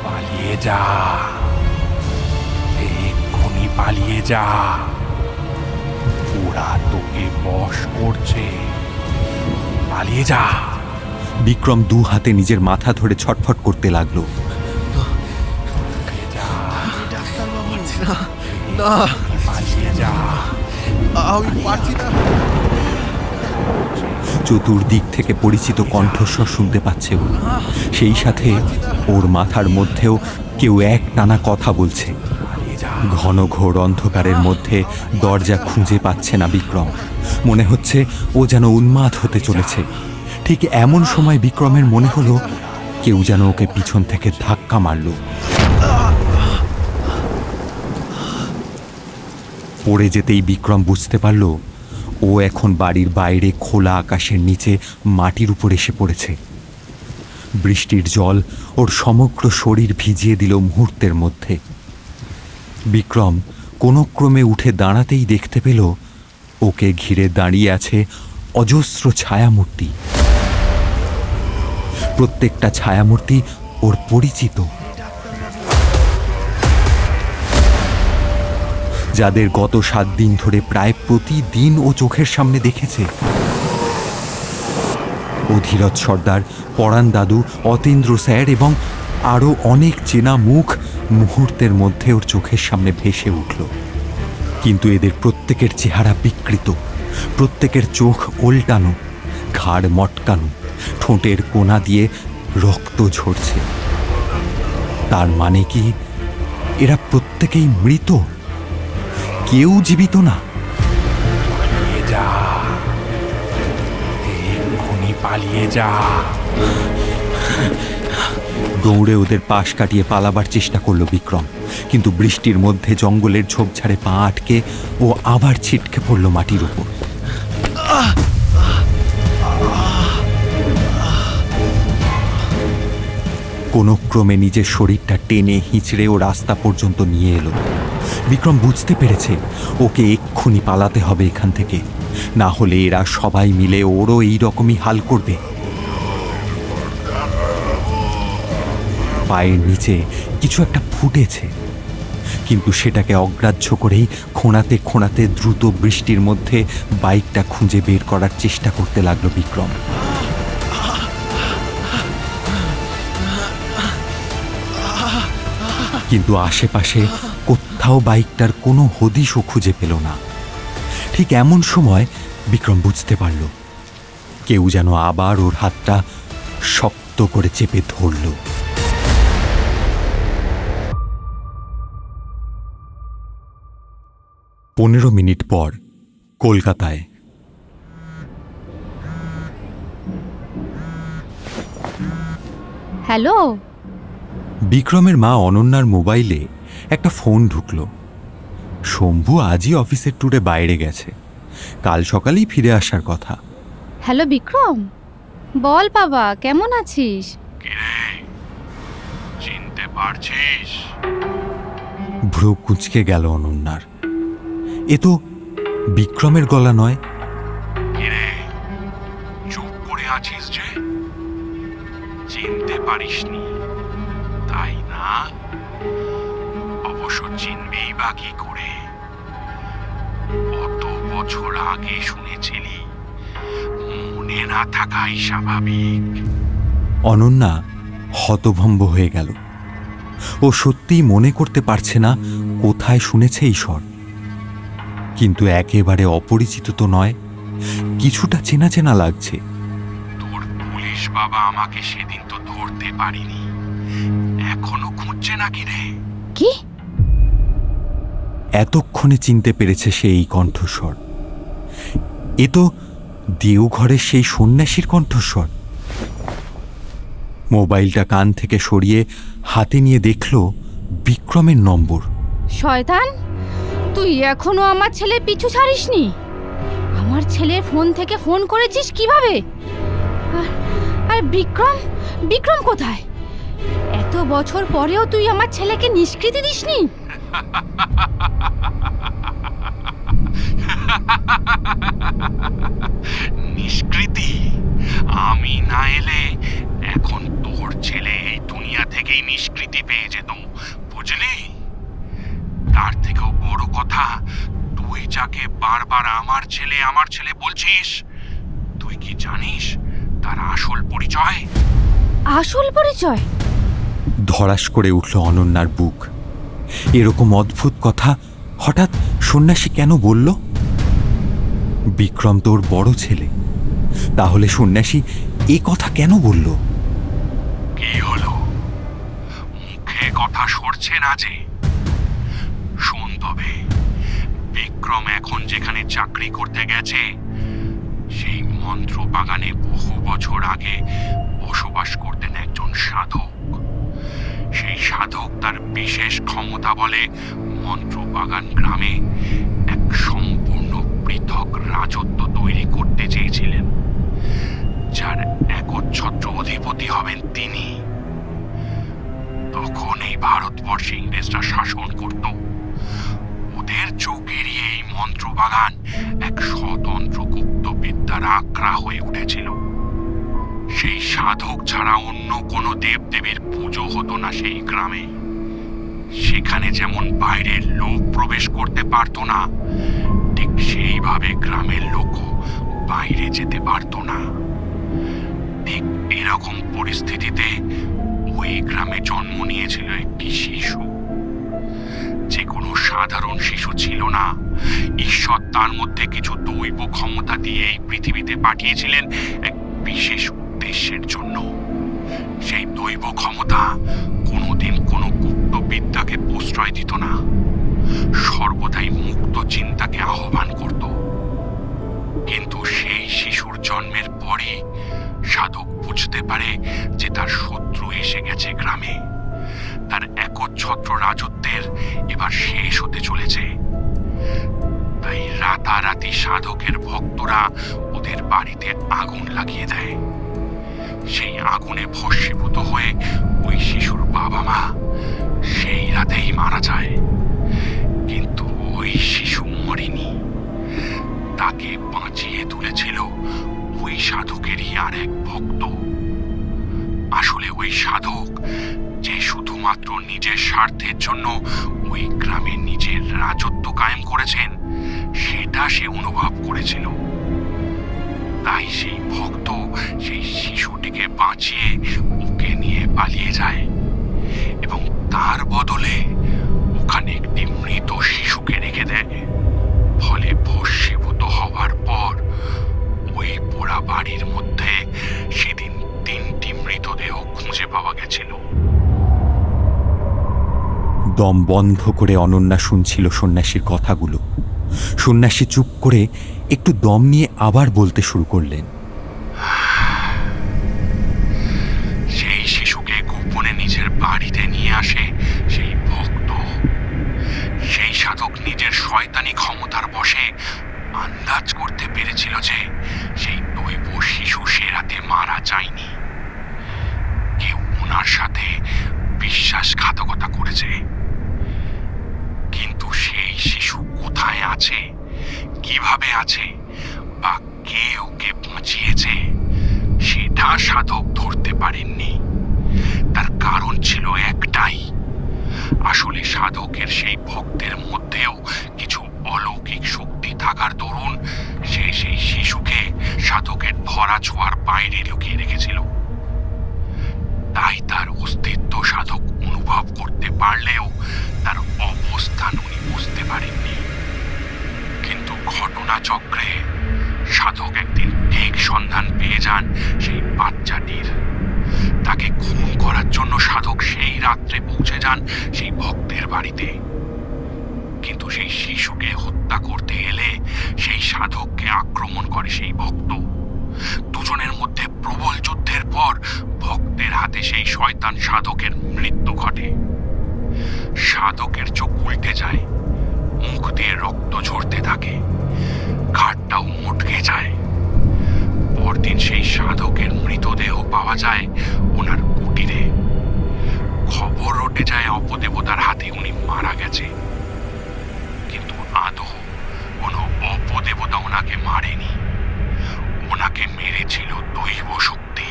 পালিয়ে যা, এক্ষুনি পালিয়ে যা, ওরা তোকে বশ করছে, পালিয়ে যা। বিক্রম দু হাতে নিজের মাথা ধরে ছটফট করতে লাগলো। পালিয়ে যা। চতুর্দিক থেকে পরিচিত কণ্ঠস্বর শুনতে পাচ্ছে ও, সেই সাথে ওর মাথার মধ্যেও কেউ এক টানা কথা বলছে। ঘন ঘোর অন্ধকারের মধ্যে দরজা খুঁজে পাচ্ছে না বিক্রম। মনে হচ্ছে ও যেন উন্মাদ হতে চলেছে। ঠিক এমন সময় বিক্রমের মনে হলো কেউ যেন ওকে পিছন থেকে ধাক্কা মারল। পড়ে যেতেই বিক্রম বুঝতে পারল ও এখন বাড়ির বাইরে খোলা আকাশের নিচে মাটির উপর এসে পড়েছে। বৃষ্টির জল ওর সমগ্র শরীর ভিজিয়ে দিল মুহূর্তের মধ্যে। বিক্রম কোনো ক্রমে উঠে দাঁড়াতেই দেখতে পেল ওকে ঘিরে দাঁড়িয়ে আছে অজস্র ছায়ামূর্তি। প্রত্যেকটা ছায়ামূর্তি ওর পরিচিত, যাদের গত 7 দিন ধরে প্রায় প্রতিদিন ও চোখের সামনে দেখেছে। অধীরথ সর্দার, পরাণ দাদু, অতীন্দ্র স্যার এবং আরও অনেক চেনা মুখ মুহূর্তের মধ্যে ওর চোখের সামনে ভেসে উঠল। কিন্তু এদের প্রত্যেকের চেহারা বিকৃত, প্রত্যেকের চোখ ওল্টানো, ঘাড় মটকানো, ঠোঁটের কোণা দিয়ে রক্ত ঝরছে। তার মানে কি এরা প্রত্যেকেই মৃত, কেউ জীবিত না? পালিয়ে যা, এক্ষুনি পালিয়ে যা। দৌড়ে ওদের পাশ কাটিয়ে পালাবার চেষ্টা করলো বিক্রম, কিন্তু বৃষ্টির মধ্যে জঙ্গলের ঝোপঝাড়ে পা আটকে ও আবার ছিটকে পড়ল মাটির উপর। কোনো ক্রমে নিজের শরীরটা টেনে হিঁচড়ে ও রাস্তা পর্যন্ত নিয়ে এলো। বিক্রম বুঝতে পেরেছে ওকে এক্ষুনি পালাতে হবে এখান থেকে, না হলে এরা সবাই মিলে ওরও এই রকমই হাল করবে। পায়ের নিচে কিছু একটা ফুটেছে, কিন্তু সেটাকে অগ্রাহ্য করেই খোঁড়াতে খোঁড়াতে দ্রুত বৃষ্টির মধ্যে বাইকটা খুঁজে বের করার চেষ্টা করতে লাগলো বিক্রম। কিন্তু আশেপাশে কোথাও বাইকটার কোনো হদিশও খুঁজে পেল না। ঠিক এমন সময় বিক্রম বুঝতে পারল কেউ যেন আবার ওর হাতটা শক্ত করে চেপে ধরল। পনেরো মিনিট পর কলকাতায়। হ্যালো। বিক্রমের মা অনন্যার মোবাইলে একটা ফোন ঢুকল। শম্ভু আজই অফিসের ট্যুরে বাইরে গেছে, কাল সকালেই ফিরে আসার কথা। হ্যালো বিক্রম, বল বাবা, কেমন আছিস? চিনতে পারছিস? ভ্রু কুঁচকে গেল অনন্যার। এ তো বিক্রমের গলা নয়। কিরে, চুপ করে আছিস যে? চিনতে পারিসনি তাই না? অবশ্য চিনবেই বা কি করে? কত বছর আগে শুনেছিলি, মনে না থাকাই স্বাভাবিক। অনন্যা হতভম্ব হয়ে গেল। ও সত্যিই মনে করতে পারছে না কোথায় শুনেছে এই স্বর। কিন্তু একেবারে অপরিচিত তো নয়, কিছুটা চেনা চেনা লাগছে। তোর পুলিশ বাবা আমাকে সেদিন তো ধরতে পারিনি, এখনো খুঁজছে নাকি রে? কি? এতক্ষণে চিনতে পেরেছে সে এই কণ্ঠস্বর। এ তো দেওঘরের সেই সন্ন্যাসীর কণ্ঠস্বর। মোবাইলটা কান থেকে সরিয়ে হাতে নিয়ে দেখল বিক্রমের নম্বর। শয়তান, তুই এখনো আমার ছেলের পিছু ছাড়িসনি? আমার ছেলের ফোন থেকে ফোন করেছিস কিভাবে? আর বিক্রম, বিক্রম কোথায়? এত বছর পরেও তুই আমার ছেলেকে নিষ্কৃতি দিসনি? নিষ্কৃতি? আমি না এলে এখন তোর ছেলে এই দুনিয়া থেকেই নিষ্কৃতি পেয়ে যেত, বুঝলি? তার থেকেও বড় কথা, তুই যাকে বারবার আমার ছেলে বলছিস, তুই কি জানিস তার আসল পরিচয়? আসল পরিচয়? ধড়াস করে উঠল অনন্যার বুক। এরকম অদ্ভুত কথা হঠাৎ সন্ন্যাসী কেন বলল? বিক্রম তোর বড় ছেলে, তাহলে সন্ন্যাসী এ কথা কেন বলল? কি হলো, মুখে কথা সরছে না যে? শোন তবে, বিক্রম এখন যেখানে চাকরি করতে গেছে সেই মন্ত্র বাগানে বহু বছর আগে বসবাস করতেন একজন সাধক। সেই সাধক তার বিশেষ ক্ষমতা বলে মন্ত্র বাগান গ্রামে এক সম্পূর্ণ পৃথক রাজত্ব তৈরি করতে চেয়েছিলেন, যার একচ্ছত্র অধিপতি হবেন তিনি। তখন এই ভারতবর্ষে ইংরেজরা শাসন করত। ওদের চোখ এড়িয়ে এই মন্ত্র বাগান এক স্বতন্ত্র গুপ্ত বিদ্যার আখড়া হয়ে উঠেছিল। সেই সাধক ছাড়া অন্য কোনো দেবদেবীর পুজো হতো না সেই গ্রামে। সেখানে যেমন বাইরের লোক প্রবেশ করতে পারতো না, ঠিক সেইভাবে গ্রামের লোকও বাইরে যেতে পারতো না। ঠিক এরকম পরিস্থিতিতে ওই গ্রামে জন্ম নিয়েছিল একটি শিশু, যে কোনো সাধারণ শিশু ছিল না। ঈশ্বর তার মধ্যে কিছু দৈব ক্ষমতা দিয়ে এই পৃথিবীতে পাঠিয়েছিলেন এক বিশেষ উদ্দেশ্যের জন্য। সেই দৈব ক্ষমতা কোনোদিন কোনো গুপ্ত বিদ্যাকে প্রশ্রয় দিত না, সর্বদাই মুক্ত চিন্তাকে আহ্বান করত। কিন্তু সেই শিশুর জন্মের পরে সাধক বুঝতে পারে যে তার শত্রু এসে গেছে গ্রামে। তার একচ্ছত্র রাজত্বের এবার শেষ হতে চলেছে। তাই রাতারাতি সাধকের ভক্তরা ওদের বাড়িতে আগুন লাগিয়ে দেয়। সেই আগুনে ভস্মীভূত হয়ে ওই শিশুর বাবা মা সেই রাতেই মারা যায়। কিন্তু ওই শিশু মরেনি, তাকে বাঁচিয়ে তুলেছিল ওই সাধকেরই আর এক ভক্ত। আসলে ওই সাধক, যে শুধুমাত্র নিজের স্বার্থের জন্য ওই গ্রামে নিজের রাজত্ব কায়েম করেছেন, সেটা সে অনুভব করেছিল। তাই সেই ভক্ত সেই শিশুটিকে বাঁচিয়ে ওকে নিয়ে পালিয়ে যায় এবং তার বদলে ওখানে একটি মৃত শিশুকে রেখে দেয়। ফলে ভস্মীভূত হওয়ার পর ওই পোড়া বাড়ির মধ্যে সেদিন 3টি মৃতদেহ খুঁজে পাওয়া গেছিল। দম বন্ধ করে অনন্যা শুনছিল সন্ন্যাসীর কথাগুলো। সন্ন্যাসী চুপ করে একটু দম নিয়ে আবার বলতে শুরু করলেন। সেই শিশুকে গোপনে নিজের বাড়িতে নিয়ে আসে সেই ভক্ত। সেই সাধক নিজের শয়তানি ক্ষমতার বশে আন্দাজ করতে পেরেছিল যে সেই দৈব শিশু সে রাতে মারা যায়নি। কেউ ওনার সাথে বিশ্বাসঘাতকতা করেছে। কিন্তু সেই শিশু কোথায় আছে, কিভাবে আছে, বা কে ওকে বাঁচিয়েছে, সেটা সাধক ধরতে পারেননি। তার কারণ ছিল একটাই, আসলে সাধকের সেই ভক্তের মধ্যেও কিছু অলৌকিক শক্তি থাকার দরুন সে সেই শিশুকে সাধকের ধরা ছোঁয়ার বাইরে লুকিয়ে রেখেছিল। তাই তার অস্তিত্ব সাধক অনুভব করতে পারলেও তার অবস্থান উনি বুঝতে পারেননি। কিন্তু ঘটনাচক্রে সাধক একদিন ঠিক সন্ধান পেয়ে যান সেই বাচ্চাটির। তাকে খুন করার জন্য সাধক সেই রাত্রে পৌঁছে যান সেই ভক্তের বাড়িতে। কিন্তু সেই শিশুকে হত্যা করতে এলে সেই সাধককে আক্রমণ করে সেই ভক্ত। দুজনের মধ্যে প্রবল যুদ্ধের পর ভক্তের হাতে সেই শয়তান সাধকের মৃত্যু ঘটে। সাধকের চোখ উল্টে যায়, মুখ দিয়ে রক্ত ঝরতে থাকে, ঘাটটাও মটকে যায়। পরদিন সেই সাধকের মৃতদেহ পাওয়া যায় ওনার কুটিরে। খবর রটে যায় অপদেবতার হাতে উনি মারা গেছে। কিন্তু আদৌ কোনো অপদেবতা ওনাকে মারেনি, ওনাকে মেরেছিল দৈব শক্তি।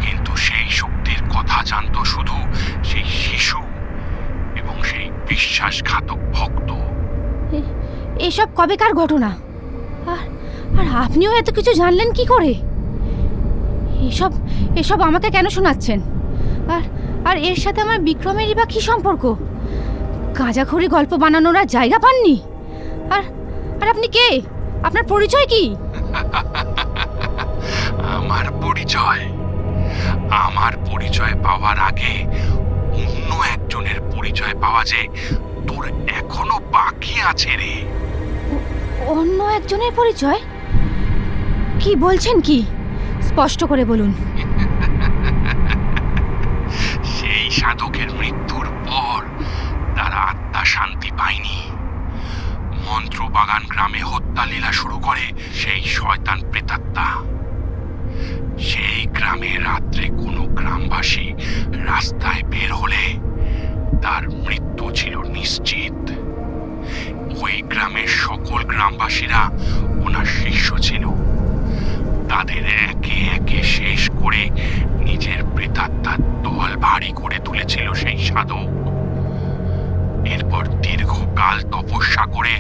কিন্তু সেই শক্তির কথা জানতো শুধু সেই শিশু এবং সেই বিশ্বাসঘাতক ভক্ত। এসব কবেকার ঘটনা? আর আপনিও এত কিছু জানলেন কি করে? এসব এসব আমাকে কেন শোনাচ্ছেন? আর এর সাথে আমার বিক্রমেরই বা কি সম্পর্ক? গাঁজাখড়ি গল্প বানানোর আর জায়গা পাননি? আর আপনি কে? আপনার পরিচয় কি? আমার পরিচয় পাওয়ার আগে অন্য একজনের পরিচয় পাওয়া যে তোর এখনো বাকি আছে রে। অন্য একজনের পরিচয়? কি বলছেন কি? স্পষ্ট করে বলুন। সেই সাধকের মৃত্যুর পর তার আত্মা শান্তি পায়নি। মন্ত্রবাগান গ্রামে হত্যা লীলা শুরু করে সেই শয়তান প্রেতাত্মা। সেই গ্রামে রাত্রে কোনো গ্রামবাসী রাস্তায় বের হলে তার মৃত্যু ছিল নিশ্চিত। ওই গ্রামের সকল গ্রামবাসীরা ওনার শিষ্য ছিল। তাদের একে একে শেষ করে নিজের প্রেতাত্মার দল ভারী করে তুলেছিল সেই সাধক। এরপর দীর্ঘকাল তপস্যা করে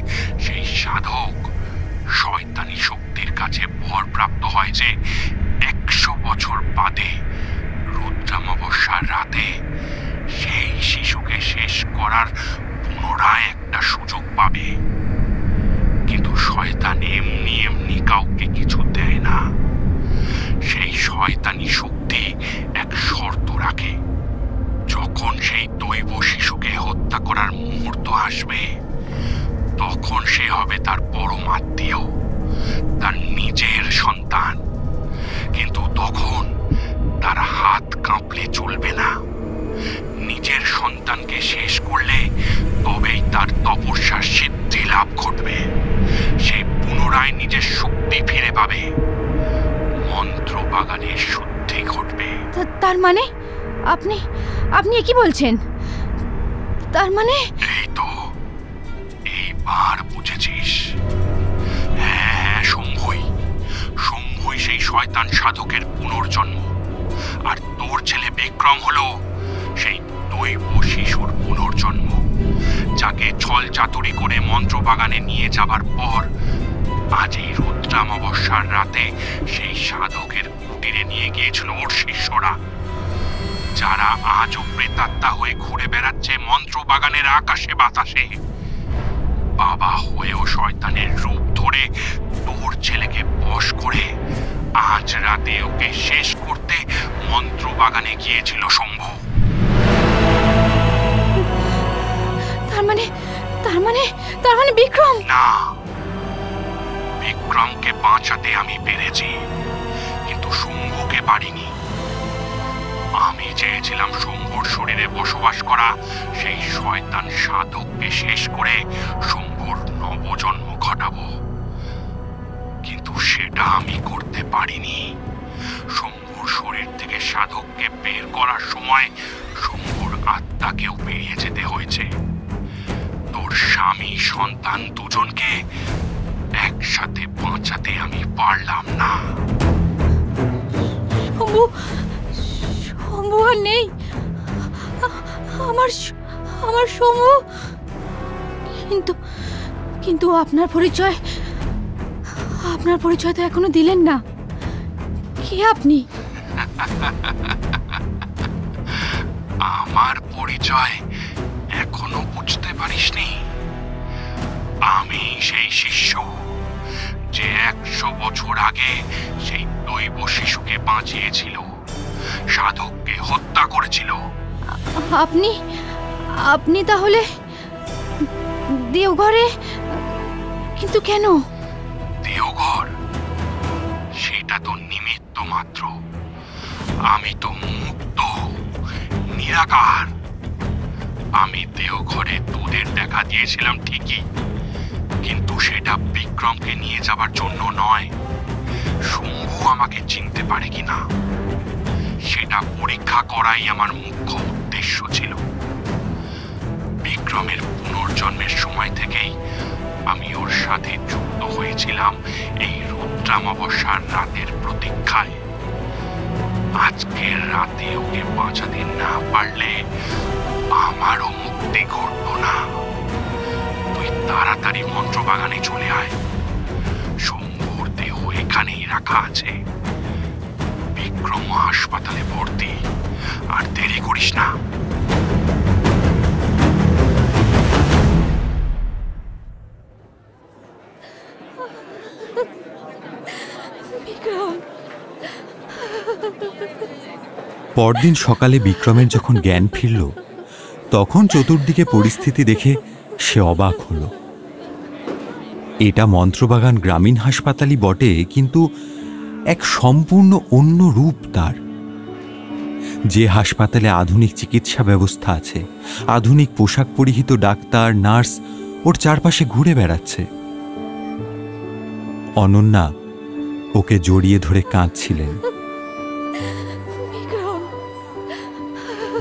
সেই সাধক শয়তানি শক্তির কাছে বরপ্রাপ্ত হয় যে 100 বছর বাদে রুদ্রামাবস্যার রাতে সেই শিশুকে শেষ করার পুনরায় একটা সুযোগ পাবে। কিন্তু শয়তান এমনি এমনি কাউকে কিছু দেয় না। সেই শয়তানি শক্তি এক শর্ত রাখে। যখন সেই দৈব শিশুকে হত্যা করার মুহূর্ত আসবে, তখন সে হবে তার পরম আত্মীয়, তার নিজের সন্তান। কিন্তু তখন তার হাত কাঁপলে চলবে না। নিজের সন্তানকে শেষ করলে তবেই তার তপস্যার সিদ্ধি লাভ ঘটবে। সে পুনরায় নিজের শক্তি ফিরে পাবে, মন্ত্রবাগানের শুদ্ধি ঘটবে। তার মানে আপনি কি বলছেন? তার মানে এই তো, এইবার বুঝেছিস। হ্যাঁ, শম্ভুই সেই শয়তান সাধকের পুনর্জন্ম। আর তোর ছেলে বিক্রম হলো সেই দৈব শিশুর পুনর্জন্ম, যাকে ছল চাতুরি করে মন্ত্রবাগানে নিয়ে যাবার পর আজ এই রুদ্রামাবস্যার রাতে সেই সাধকের কুটিরে নিয়ে গিয়েছিল ওর শিষ্যরা, যারা আজও প্রেতাত্মা হয়ে ঘুরে বেড়াচ্ছে মন্ত্রবাগানের আকাশে বাতাসে। বাবা হয়েও শয়তানের রূপ ধরে তোর ছেলেকে বশ করে আজ রাতে ওকে শেষ করতে মন্ত্রবাগানে গিয়েছিল শম্ভু। তার মানে বিক্রম? না, বিক্রমকে বাঁচাতে আমি পেরেছি, কিন্তু শম্ভুকে পারিনি। আমি চেয়েছিলাম শম্ভুর শরীরে বসবাস করা সেই শয়তান সাধককে শেষ করে শম্ভুর নবজন্ম ঘটাবো, কিন্তু সেটা আমি করতে পারিনি। শম্ভুর শরীর থেকে সাধককে বের করার সময় শম্ভুর আত্মাকেও বেরিয়ে যেতে হয়েছে। তোর স্বামী সন্তান দুজনকে একসাথে বাঁচাতে আমি পারলাম না। শম্ভু আর নেই, আমার শম্ভু। কিন্তু আপনার পরিচয় তো এখনো দিলেন না। কে আপনি? আমার পরিচয় এখনো বুঝতে পারিসনি? আমি সেই শিষ্য যে 100 বছর আগে সেই দৈব শিশুকে বাঁচিয়েছিল, সাধককে হত্যা করেছিল। আপনি তাহলে দেওঘরে? কিন্তু কেন? দেওঘর সেটা তো নিমিত্ত মাত্র। আমি তো মুক্ত, নিরাকার। আমি দেওঘরে তোদের দেখা দিয়েছিলাম ঠিকই, কিন্তু সেটা বিক্রমকে নিয়ে যাবার জন্য নয়। শম্ভু আমাকে চিনতে পারে কিনা সেটা পরীক্ষা করাই আমার মুখ্য উদ্দেশ্য ছিল। বিক্রমের পুনর্জন্মের সময় থেকেই আমি ওর সাথে যুক্ত হয়েছিলাম এই রুদ্রামাবস্যার রাতের প্রতীক্ষায়। আজকের রাতে ওকে বাঁচাতে না পারলে আমারও মুক্তি ঘটল না। তুই তাড়াতাড়ি মন্ত্রবাগানে চলে আয়। শম্ভুর দেহ এখানেই রাখা আছে। বিক্রম হাসপাতালে ভর্তি, আর দেরি করিস না। পরদিন সকালে বিক্রমের যখন জ্ঞান ফিরল, তখন চতুর্দিকে পরিস্থিতি দেখে সে অবাক হল। এটা মন্ত্রবাগান গ্রামীণ হাসপাতালই বটে, কিন্তু এক সম্পূর্ণ অন্য রূপ তার। যে হাসপাতালে আধুনিক চিকিৎসা ব্যবস্থা আছে, আধুনিক পোশাক পরিহিত ডাক্তার নার্স ওর চারপাশে ঘুরে বেড়াচ্ছে। অনন্যা ওকে জড়িয়ে ধরে কাঁদছিলেন।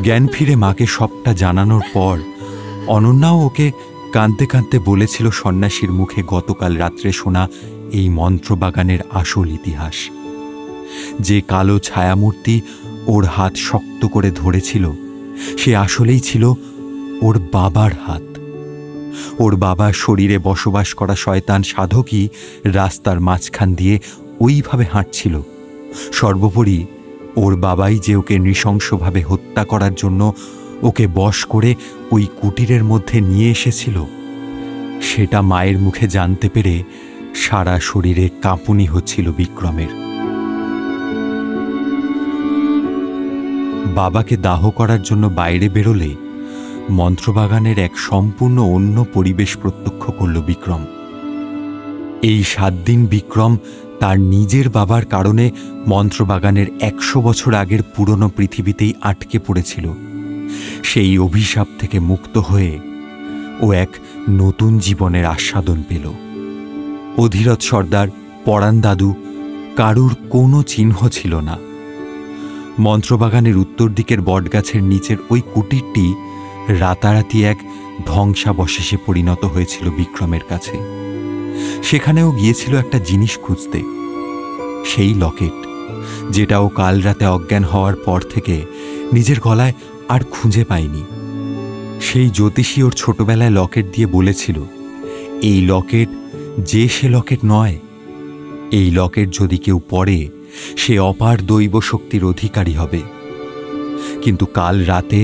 জ্ঞান ফিরে মাকে সবটা জানানোর পর অনন্যাও ওকে কাঁদতে কাঁদতে বলেছিল সন্ন্যাসীর মুখে গতকাল রাত্রে শোনা এই মন্ত্রবাগানের আসল ইতিহাস। যে কালো ছায়ামূর্তি ওর হাত শক্ত করে ধরেছিল, সে আসলেই ছিল ওর বাবার হাত। ওর বাবার শরীরে বসবাস করা শয়তান সাধকই রাস্তার মাঝখান দিয়ে ওইভাবে হাঁটছিল। সর্বোপরি ওর বাবাই যে ওকে নৃশংসভাবে হত্যা করার জন্য ওকে বশ করে ওই কুটিরের মধ্যে নিয়ে এসেছিল, সেটা মায়ের মুখে জানতে পেরে সারা শরীরে কাঁপুনি হচ্ছিল বিক্রমের। বাবাকে দাহ করার জন্য বাইরে বেরোলে মন্ত্রবাগানের এক সম্পূর্ণ অন্য পরিবেশ প্রত্যক্ষ করল বিক্রম। এই 7 দিন বিক্রম তার নিজের বাবার কারণে মন্ত্রবাগানের 100 বছর আগের পুরনো পৃথিবীতেই আটকে পড়েছিল। সেই অভিশাপ থেকে মুক্ত হয়ে ও এক নতুন জীবনের আস্বাদন পেল। অধীরথ সর্দার, পরাণ দাদু, কারুর কোনো চিহ্ন ছিল না। মন্ত্রবাগানের উত্তর দিকের বটগাছের নিচের ওই কুটিরটি রাতারাতি এক ধ্বংসাবশেষে পরিণত হয়েছিল বিক্রমের কাছে। সেখানেও গিয়েছিল একটা জিনিস খুঁজতে, সেই লকেট, যেটা ও কাল রাতে অজ্ঞান হওয়ার পর থেকে নিজের গলায় আর খুঁজে পায়নি। সেই জ্যোতিষী ওর ছোটবেলায় লকেট দিয়ে বলেছিল, এই লকেট যে সে লকেট নয়। এই লকেট যদি কেউ পড়ে, সে অপার দৈব শক্তির অধিকারী হবে। কিন্তু কাল রাতে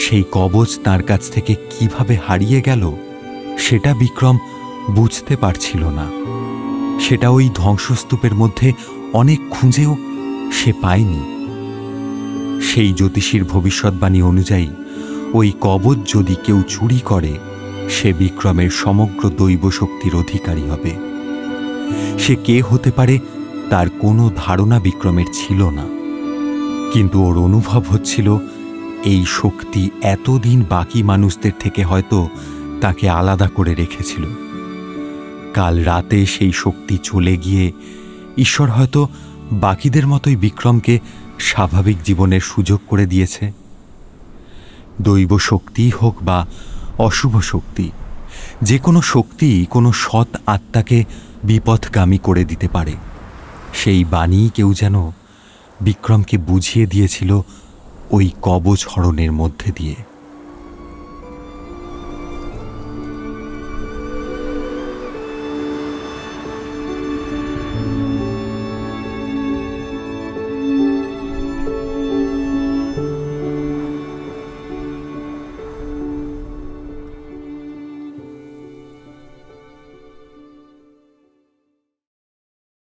সেই কবচ তার কাছ থেকে কিভাবে হারিয়ে গেল, সেটা বিক্রম বুঝতে পারছিল না। সেটা ওই ধ্বংসস্তূপের মধ্যে অনেক খুঁজেও সে পায়নি। সেই জ্যোতিষীর ভবিষ্যৎবাণী অনুযায়ী ওই কবচ যদি কেউ চুরি করে, সে বিক্রমের সমগ্র দৈব শক্তির অধিকারী হবে। সে কে হতে পারে তার কোনো ধারণা বিক্রমের ছিল না, কিন্তু ওর অনুভব হচ্ছিল এই শক্তি এতদিন বাকি মানুষদের থেকে হয়তো তাকে আলাদা করে রেখেছিল। কাল রাতে সেই শক্তি চলে গিয়ে ঈশ্বর হয়তো বাকিদের মতোই বিক্রমকে স্বাভাবিক জীবনের সুযোগ করে দিয়েছে। দৈব শক্তি হোক বা অশুভ শক্তি, যে কোনো শক্তি কোনো সৎ আত্মাকে বিপথগামী করে দিতে পারে। সেই বাণী কেউ যেন বিক্রমকে বুঝিয়ে দিয়েছিল ওই কবচ হরণের মধ্যে দিয়ে।